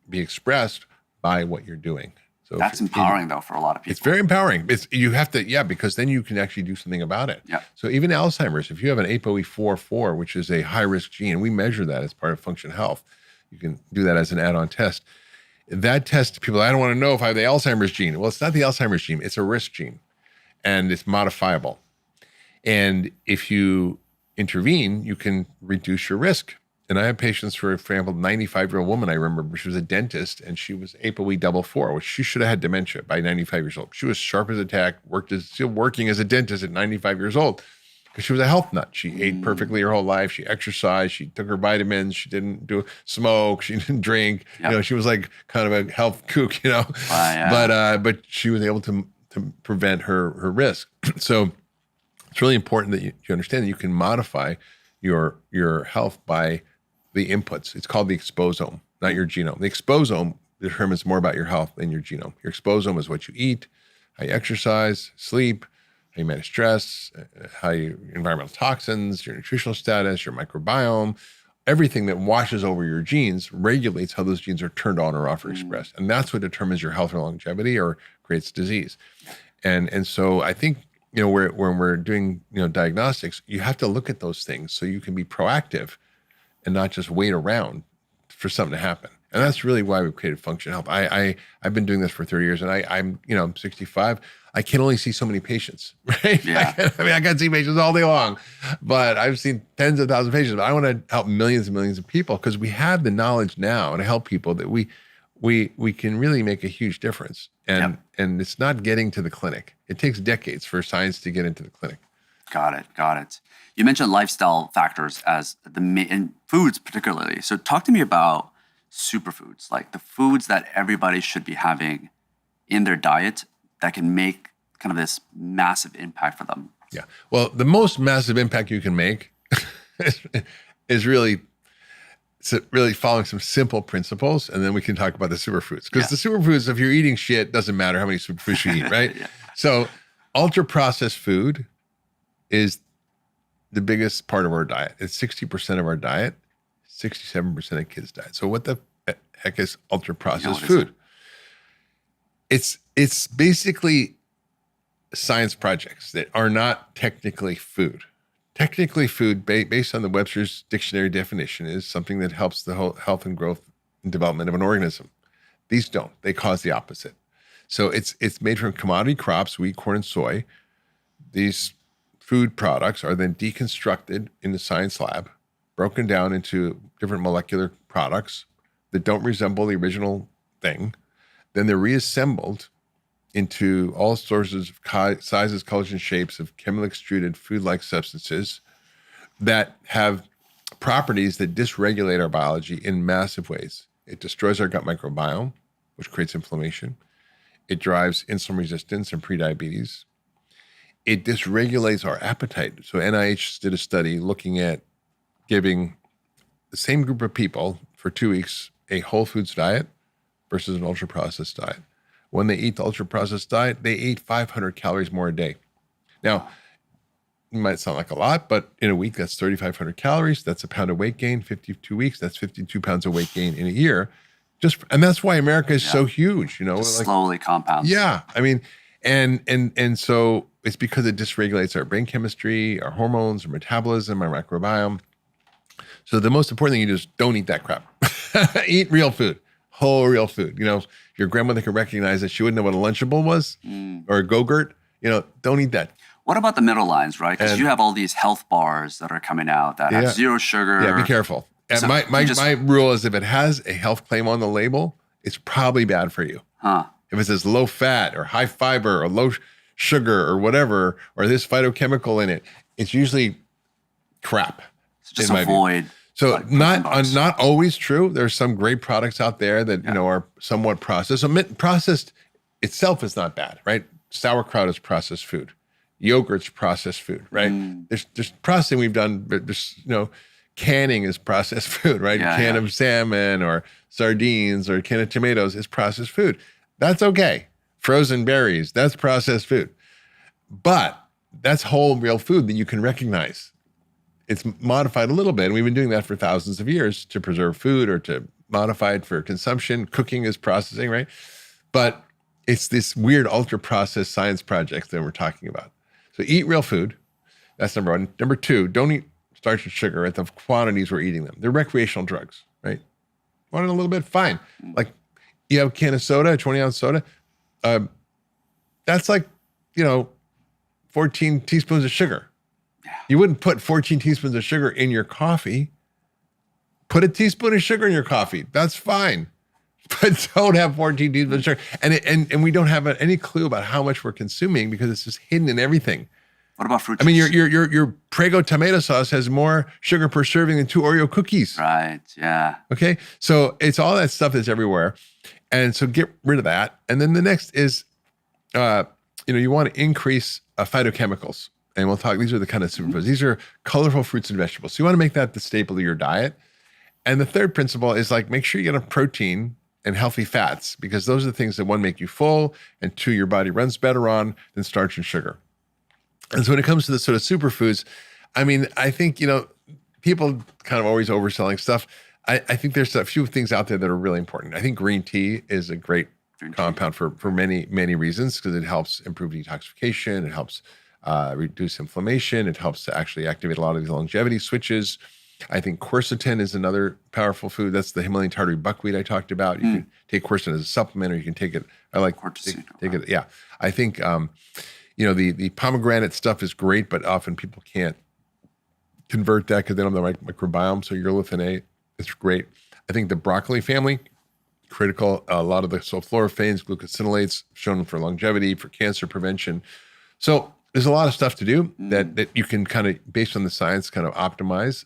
be expressed by what you're doing. So that's empowering, though, for a lot of people. It's very empowering. You have to, because then you can actually do something about it. Yeah. So even Alzheimer's, if you have an ApoE44, which is a high-risk gene, we measure that as part of Function Health. You can do that as an add-on test. That test, people, I don't want to know if I have the Alzheimer's gene. Well, it's not the Alzheimer's gene. It's a risk gene, and it's modifiable. And if you intervene, you can reduce your risk. And I have patients, for example, 95-year-old woman, I remember, she was a dentist, and she was ApoE44, which she should have had dementia by 95 years old. She was sharp as a tack, still working as a dentist at 95 years old, because she was a health nut. She ate perfectly her whole life. She exercised. She took her vitamins. She didn't smoke. She didn't drink. Yep. She was like kind of a health kook, But she was able to prevent her risk. So it's really important that you understand that you can modify your health by the inputs. It's called the exposome, not your genome. The exposome determines more about your health than your genome. Your exposome is what you eat, how you exercise, sleep, how you manage stress, how you environmental toxins, your nutritional status, your microbiome. Everything that washes over your genes regulates how those genes are turned on or off or expressed. And that's what determines your health or longevity or creates disease. And so I think, when we're doing, diagnostics, you have to look at those things so you can be proactive and not just wait around for something to happen. And that's really why we've created Function Health. I've been doing this for 30 years, and I'm 65. I can only see so many patients, right? Yeah. I can see patients all day long, but I've seen tens of thousands of patients. But I want to help millions and millions of people, because we have the knowledge now to help people that we can really make a huge difference. And it's not getting to the clinic. It takes decades for science to get into the clinic. Got it. You mentioned lifestyle factors as the main, foods particularly. So talk to me about superfoods, like the foods that everybody should be having in their diet that can make kind of this massive impact for them. Yeah. Well, the most massive impact you can make is really following some simple principles, and then we can talk about the superfoods. Because the superfoods, if you're eating shit, doesn't matter how many superfoods you eat, right? So ultra-processed food is the biggest part of our diet. It's 60% of our diet, 67% of kids' diet. So what the heck is ultra-processed food? It's basically science projects that are not technically food. Technically, food, based on the Webster's dictionary definition, is something that helps the whole health and growth and development of an organism. These don't. They cause the opposite. So it's made from commodity crops, wheat, corn, and soy. These food products are then deconstructed in the science lab, broken down into different molecular products that don't resemble the original thing. Then they're reassembled into all sorts of sizes, colors, and shapes of chemically extruded food-like substances that have properties that dysregulate our biology in massive ways. It destroys our gut microbiome, which creates inflammation. It drives insulin resistance and prediabetes. It dysregulates our appetite. So NIH did a study looking at giving the same group of people for 2 weeks a whole foods diet versus an ultra-processed diet. When they eat the ultra-processed diet, they ate 500 calories more a day. Now, it might sound like a lot, but in a week, that's 3,500 calories. That's a pound of weight gain. 52 weeks, that's 52 pounds of weight gain in a year. And that's why America is so huge, Just slowly compounds. Yeah, I mean, and so it's because it dysregulates our brain chemistry, our hormones, our metabolism, our microbiome. So the most important thing you do is don't eat that crap. Eat real food, whole real food. Your grandmother could recognize that she wouldn't know what a Lunchable was or a Go-Gurt. Don't eat that. What about the middle lines, right? Because you have all these health bars that are coming out that have zero sugar. Yeah, be careful. And So my rule is if it has a health claim on the label, it's probably bad for you. If it says low fat or high fiber or low sugar or whatever, or this phytochemical in it, it's usually crap. So just avoid. So like protein bars. not always true. There's some great products out there that are somewhat processed. So processed itself is not bad, right? Sauerkraut is processed food. Yogurt's processed food, right? There's processing we've done. There's canning is processed food, right? Can of salmon or sardines or a can of tomatoes is processed food. That's okay. Frozen berries, that's processed food. But that's whole real food that you can recognize. It's modified a little bit, and we've been doing that for thousands of years to preserve food or to modify it for consumption. Cooking is processing, right? But it's this weird ultra-processed science project that we're talking about. So eat real food. That's number one. Number two, don't eat starch and sugar at the quantities we're eating them. They're recreational drugs, right? Want it a little bit? Fine. Like you have a can of soda, a 20-ounce soda. That's like, 14 teaspoons of sugar. You wouldn't put 14 teaspoons of sugar in your coffee. Put a teaspoon of sugar in your coffee. That's fine. But don't have 14 teaspoons of sugar. And we don't have any clue about how much we're consuming because it's just hidden in everything. What about fruit I mean, juice? your Prego tomato sauce has more sugar per serving than 2 Oreo cookies. Right, yeah. Okay? So it's all that stuff that's everywhere. And so get rid of that. And then the next is, you want to increase phytochemicals. And we'll talk, these are the kind of superfoods. These are colorful fruits and vegetables. So you want to make that the staple of your diet. And the third principle is make sure you get enough protein and healthy fats, because those are the things that one, make you full, and two, your body runs better on than starch and sugar. And so when it comes to the sort of superfoods, I mean, I think, people kind of always overselling stuff. I think there's a few things out there that are really important. I think green tea is a great compound for many, many reasons, because it helps improve detoxification. It helps reduce inflammation. It helps to actually activate a lot of these longevity switches. I think quercetin is another powerful food. That's the Himalayan tartary buckwheat I talked about. You can take quercetin as a supplement, or you can take it. I like take it. Yeah, I think the pomegranate stuff is great, but often people can't convert that because they don't have the right microbiome. So urolithin A is great. I think the broccoli family, critical. A lot of the sulforaphanes, glucosinolates, shown for longevity, for cancer prevention. So there's a lot of stuff to do that you can kind of, based on the science, kind of optimize.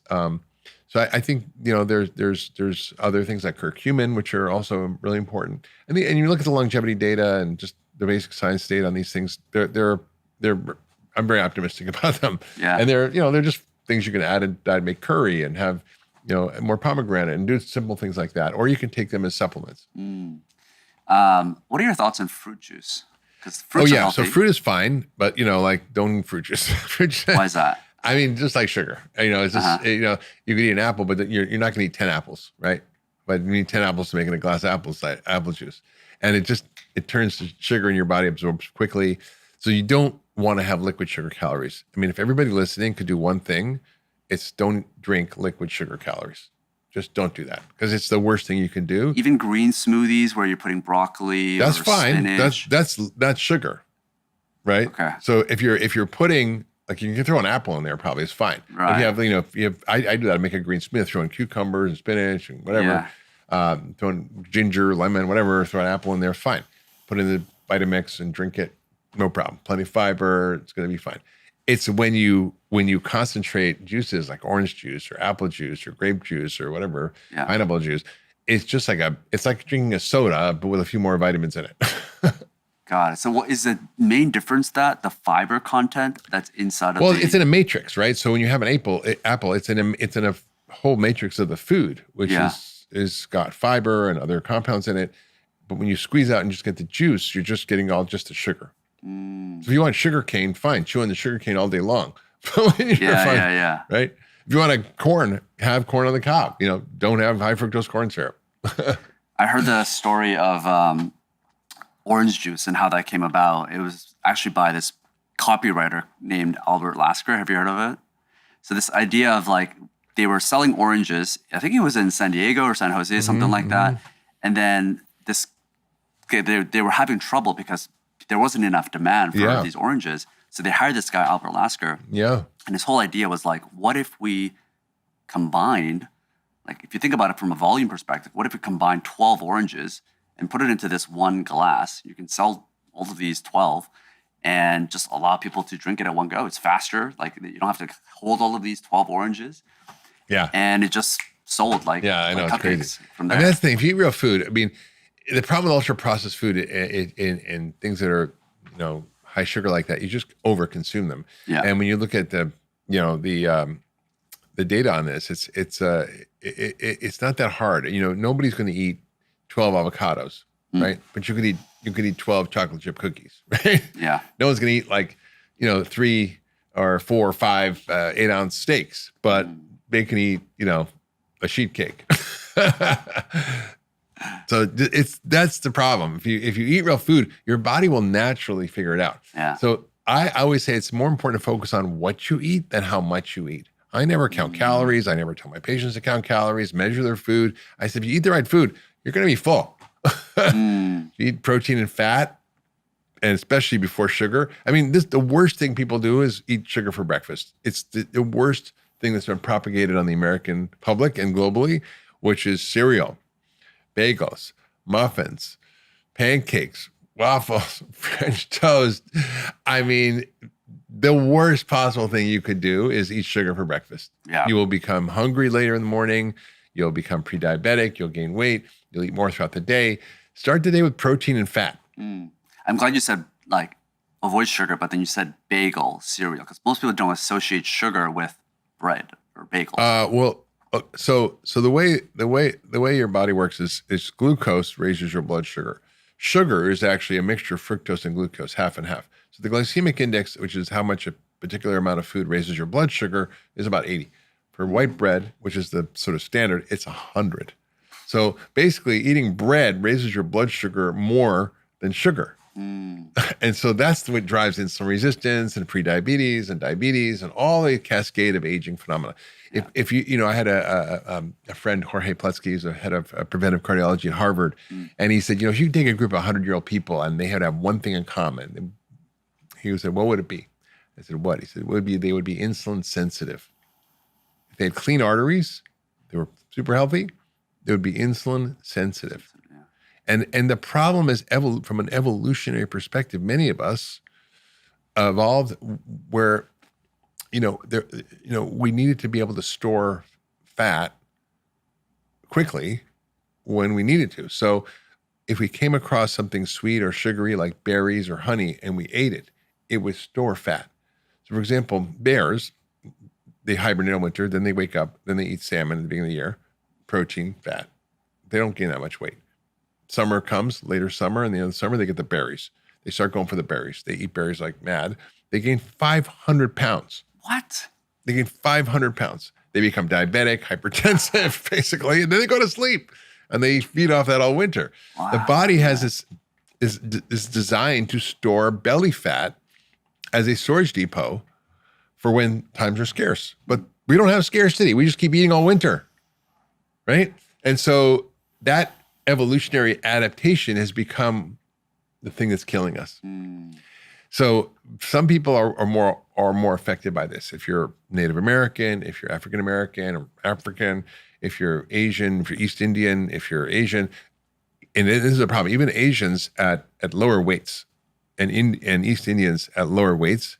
So I think there's other things like curcumin, which are also really important. And you look at the longevity data and just the basic science data on these things. They're I'm very optimistic about them. Yeah. And they're just things you can add and make curry and have more pomegranate and do simple things like that. Or you can take them as supplements. What are your thoughts on fruit juice? Because fruits are healthy. So fruit is fine, but don't eat fruit juice. Why is that? I mean, just like sugar. It's just you can eat an apple, but you're not going to eat 10 apples, right? But you need 10 apples to make a glass of apple juice, and it turns to sugar in your body, absorbs quickly. So you don't want to have liquid sugar calories. I mean, if everybody listening could do one thing, it's don't drink liquid sugar calories. Just don't do that, because it's the worst thing you can do. Even green smoothies where you're putting broccoli that's or fine. spinach. That's sugar, right? Okay. So if you're putting, you can throw an apple in there, probably it's fine. Right. If you have, I do that. I make a green smoothie, throw in cucumbers and spinach and whatever. Yeah. Throw in ginger, lemon, whatever. Throw an apple in there, fine. Put it in the Vitamix and drink it, no problem. Plenty of fiber. It's going to be fine. It's when you concentrate juices like orange juice or apple juice or grape juice or whatever, pineapple juice. It's just it's like drinking a soda, but with a few more vitamins in it. Got it. So what is the main difference the fiber content that's inside of it's in a matrix, right? So when you have an apple, it's in a whole matrix of the food, which is got fiber and other compounds in it. But when you squeeze out and just get the juice, you're just getting just the sugar. So if you want sugar cane, fine, chew on the sugar cane all day long. Yeah. Right? If you want corn, have corn on the cob. Don't have high fructose corn syrup. I heard the story of orange juice and how that came about. It was actually by this copywriter named Albert Lasker. Have you heard of it? So this idea of they were selling oranges. I think it was in San Diego or San Jose, something like that. And then they were having trouble because there wasn't enough demand for these oranges. So they hired this guy, Albert Lasker. Yeah. And his whole idea was what if we combined, if you think about it from a volume perspective, what if we combine 12 oranges and put it into this one glass? You can sell all of these 12 and just allow people to drink it at one go. It's faster. You don't have to hold all of these 12 oranges. Yeah. And it just sold like, yeah, I know, like it's crazy. From I there. mean, that's the thing. If you eat real food, I mean, the problem with ultra processed food and things that are, high sugar like that, you just over consume them. Yeah. And when you look at the data on this, it's not that hard. Nobody's going to eat 12 avocados, right? But you could eat 12 chocolate chip cookies, right? Yeah. No one's going to eat like, 3 or 4 or 5 8-ounce steaks, but they can eat, a sheet cake. So that's the problem. If you eat real food, your body will naturally figure it out. Yeah. So I always say it's more important to focus on what you eat than how much you eat. I never count calories. I never tell my patients to count calories, measure their food. I said, if you eat the right food, you're going to be full. You eat protein and fat, and especially before sugar. I mean, the worst thing people do is eat sugar for breakfast. It's the worst thing that's been propagated on the American public and globally, which is cereal, bagels, muffins, pancakes, waffles, French toast. I mean, the worst possible thing you could do is eat sugar for breakfast. Yeah. You will become hungry later in the morning. You'll become pre-diabetic. You'll gain weight. You'll eat more throughout the day. Start the day with protein and fat. I'm glad you said like avoid sugar, but then you said bagel cereal because most people don't associate sugar with bread or bagels. So the way your body works is glucose raises your blood sugar. Sugar is actually a mixture of fructose and glucose, half and half. So the glycemic index, which is how much a particular amount of food raises your blood sugar, is about 80. For white bread, which is the sort of standard, it's 100. So basically, eating bread raises your blood sugar more than sugar. And so that's what drives insulin resistance and prediabetes and diabetes and all the cascade of aging phenomena. If you, I had a friend, Jorge Pletsky, who's a head of preventive cardiology at Harvard, and he said, if you take a group of 100-year-old people and they had to have one thing in common, he said, what would it be? I said, what? He said, they would be insulin sensitive. If they had clean arteries, they were super healthy, they would be insulin sensitive. And the problem is, from an evolutionary perspective, many of us evolved where, we needed to be able to store fat quickly when we needed to. So if we came across something sweet or sugary like berries or honey and we ate it, it would store fat. So for example, bears, they hibernate in winter, then they wake up, then they eat salmon at the beginning of the year, protein, fat. They don't gain that much weight. Summer comes, later summer, and the end of the summer, they get the berries. They start going for the berries. They eat berries like mad. They gain 500 pounds. What? They gain 500 pounds. They become diabetic, hypertensive, basically, and then they go to sleep, and they feed off that all winter. Wow. The body has is designed to store belly fat as a storage depot for when times are scarce. But we don't have scarcity. We just keep eating all winter, right? And so that evolutionary adaptation has become the thing that's killing us. So some people are more affected by this. If you're Native American, if you're African American or African, if you're Asian, if you're East Indian, if you're Asian, and this is a problem. Even Asians at lower weights and East Indians at lower weights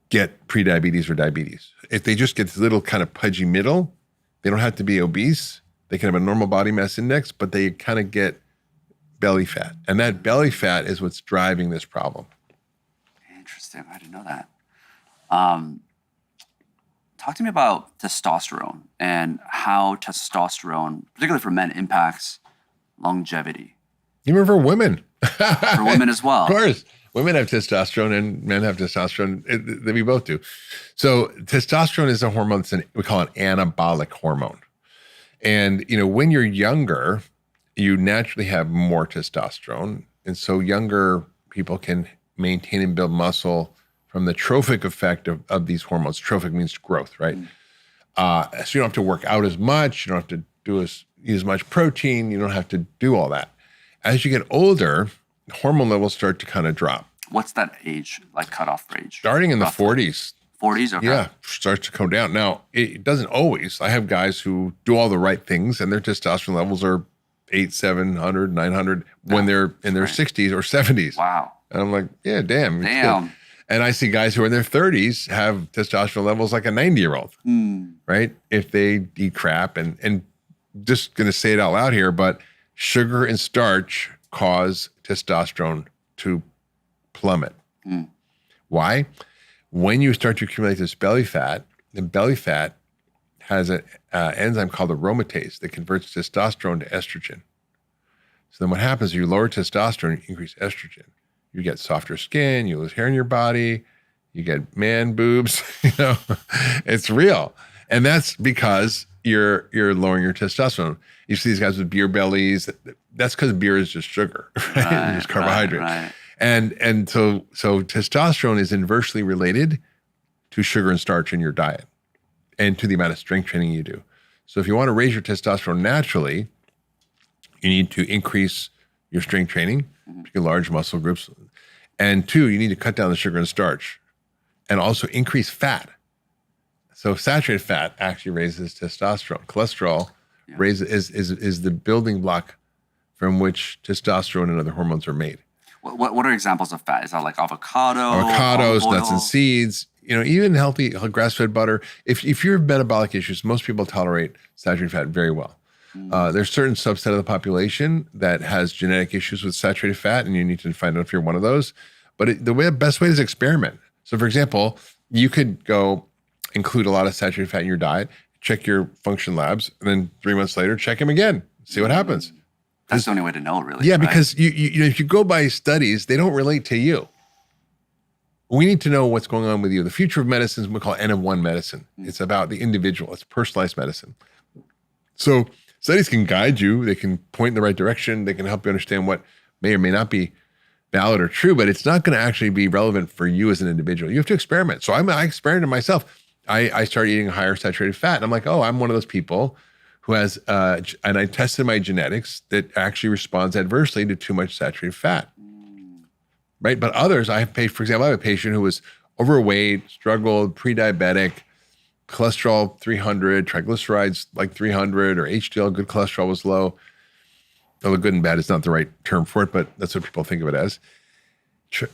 get prediabetes or diabetes. If they just get this little kind of pudgy middle, they don't have to be obese. They can have a normal body mass index, but they kind of get belly fat. And that belly fat is what's driving this problem. Interesting. I didn't know that. Talk to me about testosterone and how testosterone, particularly for men, impacts longevity. Even for women. For women as well. Of course. Women have testosterone and men have testosterone. We both do. So testosterone is a hormone. We call it anabolic hormone. And, when you're younger, you naturally have more testosterone. And so younger people can maintain and build muscle from the trophic effect of these hormones. Trophic means growth, right? So you don't have to work out as much. You don't have to eat as much protein. You don't have to do all that. As you get older, hormone levels start to kind of drop. What's that age, like cutoff age? Starting in the 40s. 40s? Okay. Yeah, starts to come down. Now, it doesn't always. I have guys who do all the right things and their testosterone levels are 800, 700, 900 when they're in their 60s or 70s. Wow. And I'm like, yeah, damn. Damn. And I see guys who are in their 30s have testosterone levels like a 90-year-old, right? If they eat crap, and just going to say it out loud here, but sugar and starch cause testosterone to plummet. Why? When you start to accumulate this belly fat, the belly fat has an enzyme called aromatase that converts testosterone to estrogen. So then what happens is you lower testosterone, you increase estrogen. You get softer skin, you lose hair in your body, you get man boobs, it's real. And that's because you're lowering your testosterone. You see these guys with beer bellies. That's because beer is just sugar, right? It's just carbohydrate. Right. And so testosterone is inversely related to sugar and starch in your diet and to the amount of strength training you do. So if you want to raise your testosterone naturally, you need to increase your strength training, particularly large muscle groups. And 2, you need to cut down the sugar and starch and also increase fat. So saturated fat actually raises testosterone. Cholesterol is the building block from which testosterone and other hormones are made. What are examples of fat? Is that like avocados, nuts and seeds, even healthy grass-fed butter. If you have metabolic issues, most people tolerate saturated fat very well. There's a certain subset of the population that has genetic issues with saturated fat, and you need to find out if you're one of those. But the best way is experiment. So, for example, you could go include a lot of saturated fat in your diet, check your function labs, and then 3 months later, check them again, see what happens. That's the only way to know, really. Yeah, right? because if you go by studies, they don't relate to you. We need to know what's going on with you. The future of medicine is what we call N of 1 medicine. It's about the individual. It's personalized medicine. So studies can guide you. They can point in the right direction. They can help you understand what may or may not be valid or true, but it's not going to actually be relevant for you as an individual. You have to experiment. So I experimented myself. I started eating higher saturated fat, and I'm like, oh, I'm one of those people who has, and I tested my genetics that actually responds adversely to too much saturated fat, right? But others, for example, I have a patient who was overweight, struggled, pre-diabetic, cholesterol 300, triglycerides like 300, or HDL, good cholesterol was low. Although good and bad is not the right term for it, but that's what people think of it as.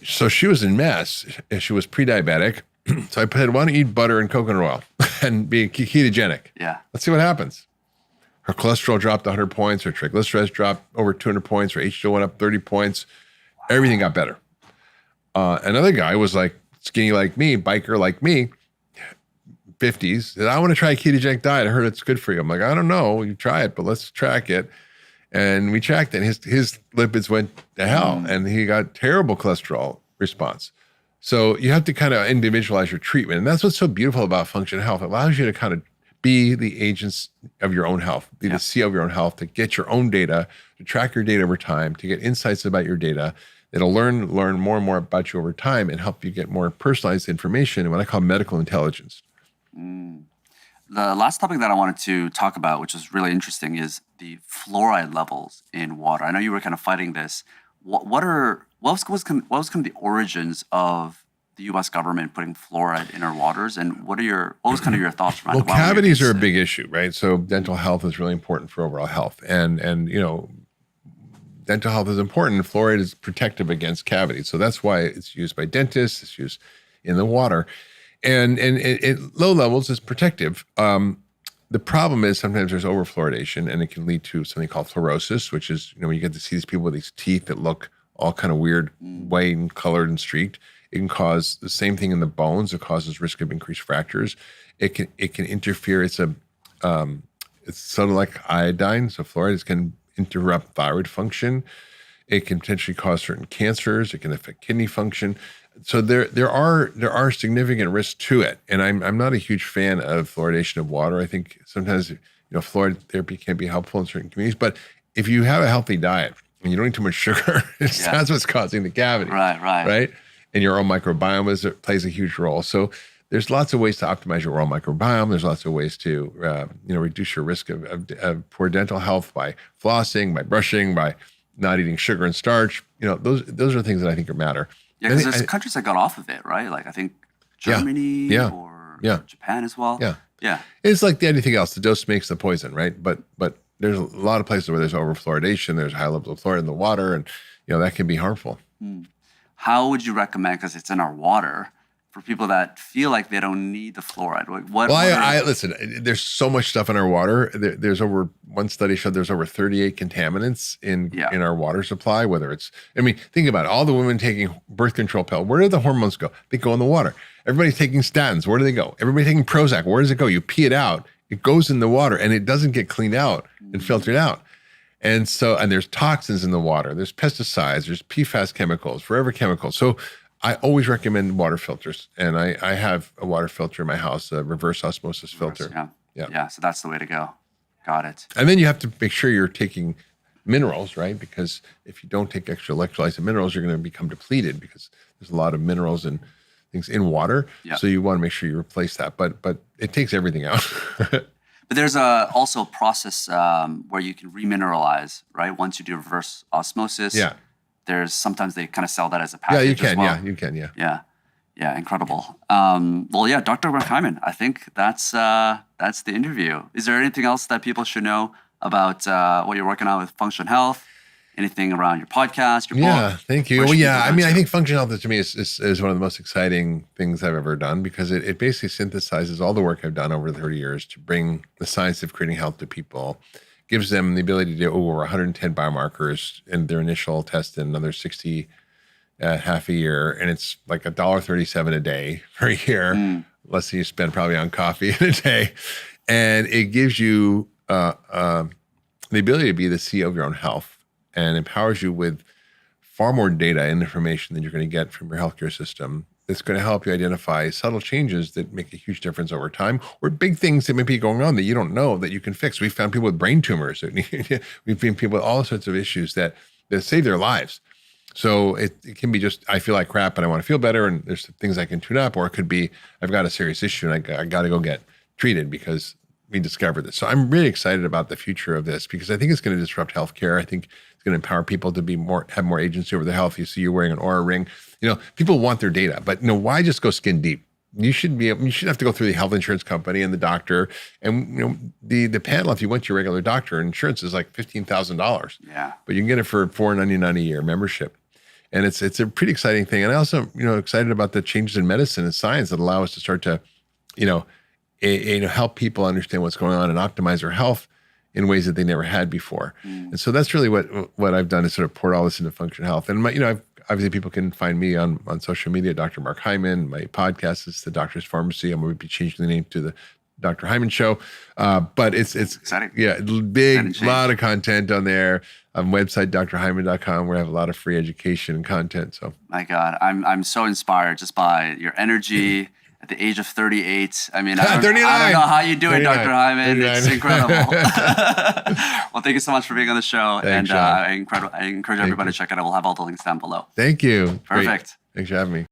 So she was in mess. She was pre-diabetic. So I said, why don't you eat butter and coconut oil and be ketogenic? Yeah. Let's see what happens. Her cholesterol dropped 100 points. Her triglycerides dropped over 200 points. Her HDL went up 30 points. Everything got better. Another guy was like skinny like me, biker like me, 50s. Said, I want to try a ketogenic diet. I heard it's good for you. I'm like, I don't know. You try it, but let's track it. And we tracked it. His lipids went to hell, and he got terrible cholesterol response. So you have to kind of individualize your treatment. And that's what's so beautiful about functional health. It allows you to kind of be the agents of your own health, be the CEO of your own health, to get your own data, to track your data over time, to get insights about your data. It'll learn more and more about you over time and help you get more personalized information and what I call medical intelligence. The last topic that I wanted to talk about, which is really interesting, is the fluoride levels in water. I know you were kind of fighting this. What was kind of the origins of the U.S. government putting fluoride in our waters, and what was kind of your thoughts around it? Well, cavities are a big issue, right? So dental health is really important for overall health, and dental health is important. Fluoride is protective against cavities, so that's why it's used by dentists. It's used in the water. And at low levels, it's protective. The problem is sometimes there's overfluoridation, and it can lead to something called fluorosis, which is, when you get to see these people with these teeth that look all kind of weird, white and colored and streaked. It can cause the same thing in the bones. It causes risk of increased fractures. It can interfere. It's sort of like iodine. So fluoride can interrupt thyroid function. It can potentially cause certain cancers. It can affect kidney function. So there are significant risks to it, and I'm not a huge fan of fluoridation of water. I think sometimes fluoride therapy can be helpful in certain communities, but if you have a healthy diet and you don't eat too much sugar, that's what's causing the cavity, right? And your own microbiome plays a huge role. So there's lots of ways to optimize your oral microbiome. There's lots of ways to reduce your risk of poor dental health by flossing, by brushing, by not eating sugar and starch. Those are things that I think matter. Yeah, because there's countries that got off of it, right? Like I think Germany or Japan as well. Yeah. It's like anything else. The dose makes the poison, right? But there's a lot of places where there's overfluoridation. There's high levels of fluoride in the water, and that can be harmful. how would you recommend, because it's in our water, for people that feel like they don't need the fluoride? Listen, there's so much stuff in our water. There's one study showed there's over 38 contaminants in our water supply, whether it's, think about it, all the women taking birth control pill, where do the hormones go? They go in the water. Everybody's taking statins, where do they go? Everybody taking Prozac, where does it go? You pee it out, it goes in the water and it doesn't get cleaned out and filtered out. And there's toxins in the water, there's pesticides, there's PFAS chemicals, forever chemicals. So I always recommend water filters, and I have a water filter in my house, a reverse osmosis filter. Yeah, so that's the way to go. Got it. And then you have to make sure you're taking minerals, right? Because if you don't take extra electrolytes and minerals, you're going to become depleted because there's a lot of minerals and things in water. Yeah. So you want to make sure you replace that, but it takes everything out. But there's also a process where you can remineralize, right? Once you do reverse osmosis. Yeah. There's sometimes they kind of sell that as a package. Yeah, you can. As well. Yeah, you can. Yeah. Yeah, incredible. Dr. Mark Hyman, I think that's the interview. Is there anything else that people should know about what you're working on with Function Health? Anything around your podcast, your book? Yeah, thank you. Well, yeah, I think Function Health to me is one of the most exciting things I've ever done because it basically synthesizes all the work I've done over 30 years to bring the science of creating health to people. Gives them the ability to do over 110 biomarkers in their initial test and another 60 half a year. And it's like $1.37 a day for a year, less than you spend probably on coffee in a day. And it gives you the ability to be the CEO of your own health and empowers you with far more data and information than you're going to get from your healthcare system. It's going to help you identify subtle changes that make a huge difference over time, or big things that may be going on that you don't know that you can fix. We found people with brain tumors. We've seen people with all sorts of issues that save their lives. So it can be just, I feel like crap and I want to feel better and there's things I can tune up, or it could be, I've got a serious issue and I got to go get treated because we discovered this. So I'm really excited about the future of this because I think it's going to disrupt healthcare. I think it's going to empower people to have more agency over their health. You see you're wearing an Oura ring. People want their data, but why just go skin deep? You should have to go through the health insurance company and the doctor, and the panel. If you went to your regular doctor, insurance is like $15,000. Yeah, but you can get it for $4.99 a year membership, and it's a pretty exciting thing. And I also excited about the changes in medicine and science that allow us to start to help people understand what's going on and optimize their health in ways that they never had before. And so that's really what I've done is sort of poured all this into Function Health. And obviously people can find me on social media, Dr. Mark Hyman. My podcast is The Doctor's Pharmacy. I'm going to be changing the name to The Dr. Hyman Show. But it's exciting. Yeah, big, lot of content on there. Website, drhyman.com, where I have a lot of free education and content. So, my God, I'm so inspired just by your energy. At the age of 38, I don't know how you do it, Dr. Hyman. 39. It's incredible. Well, thank you so much for being on the show. Thanks, and I encourage everybody to check it out. We'll have all the links down below. Thank you. Perfect. Great. Thanks for having me.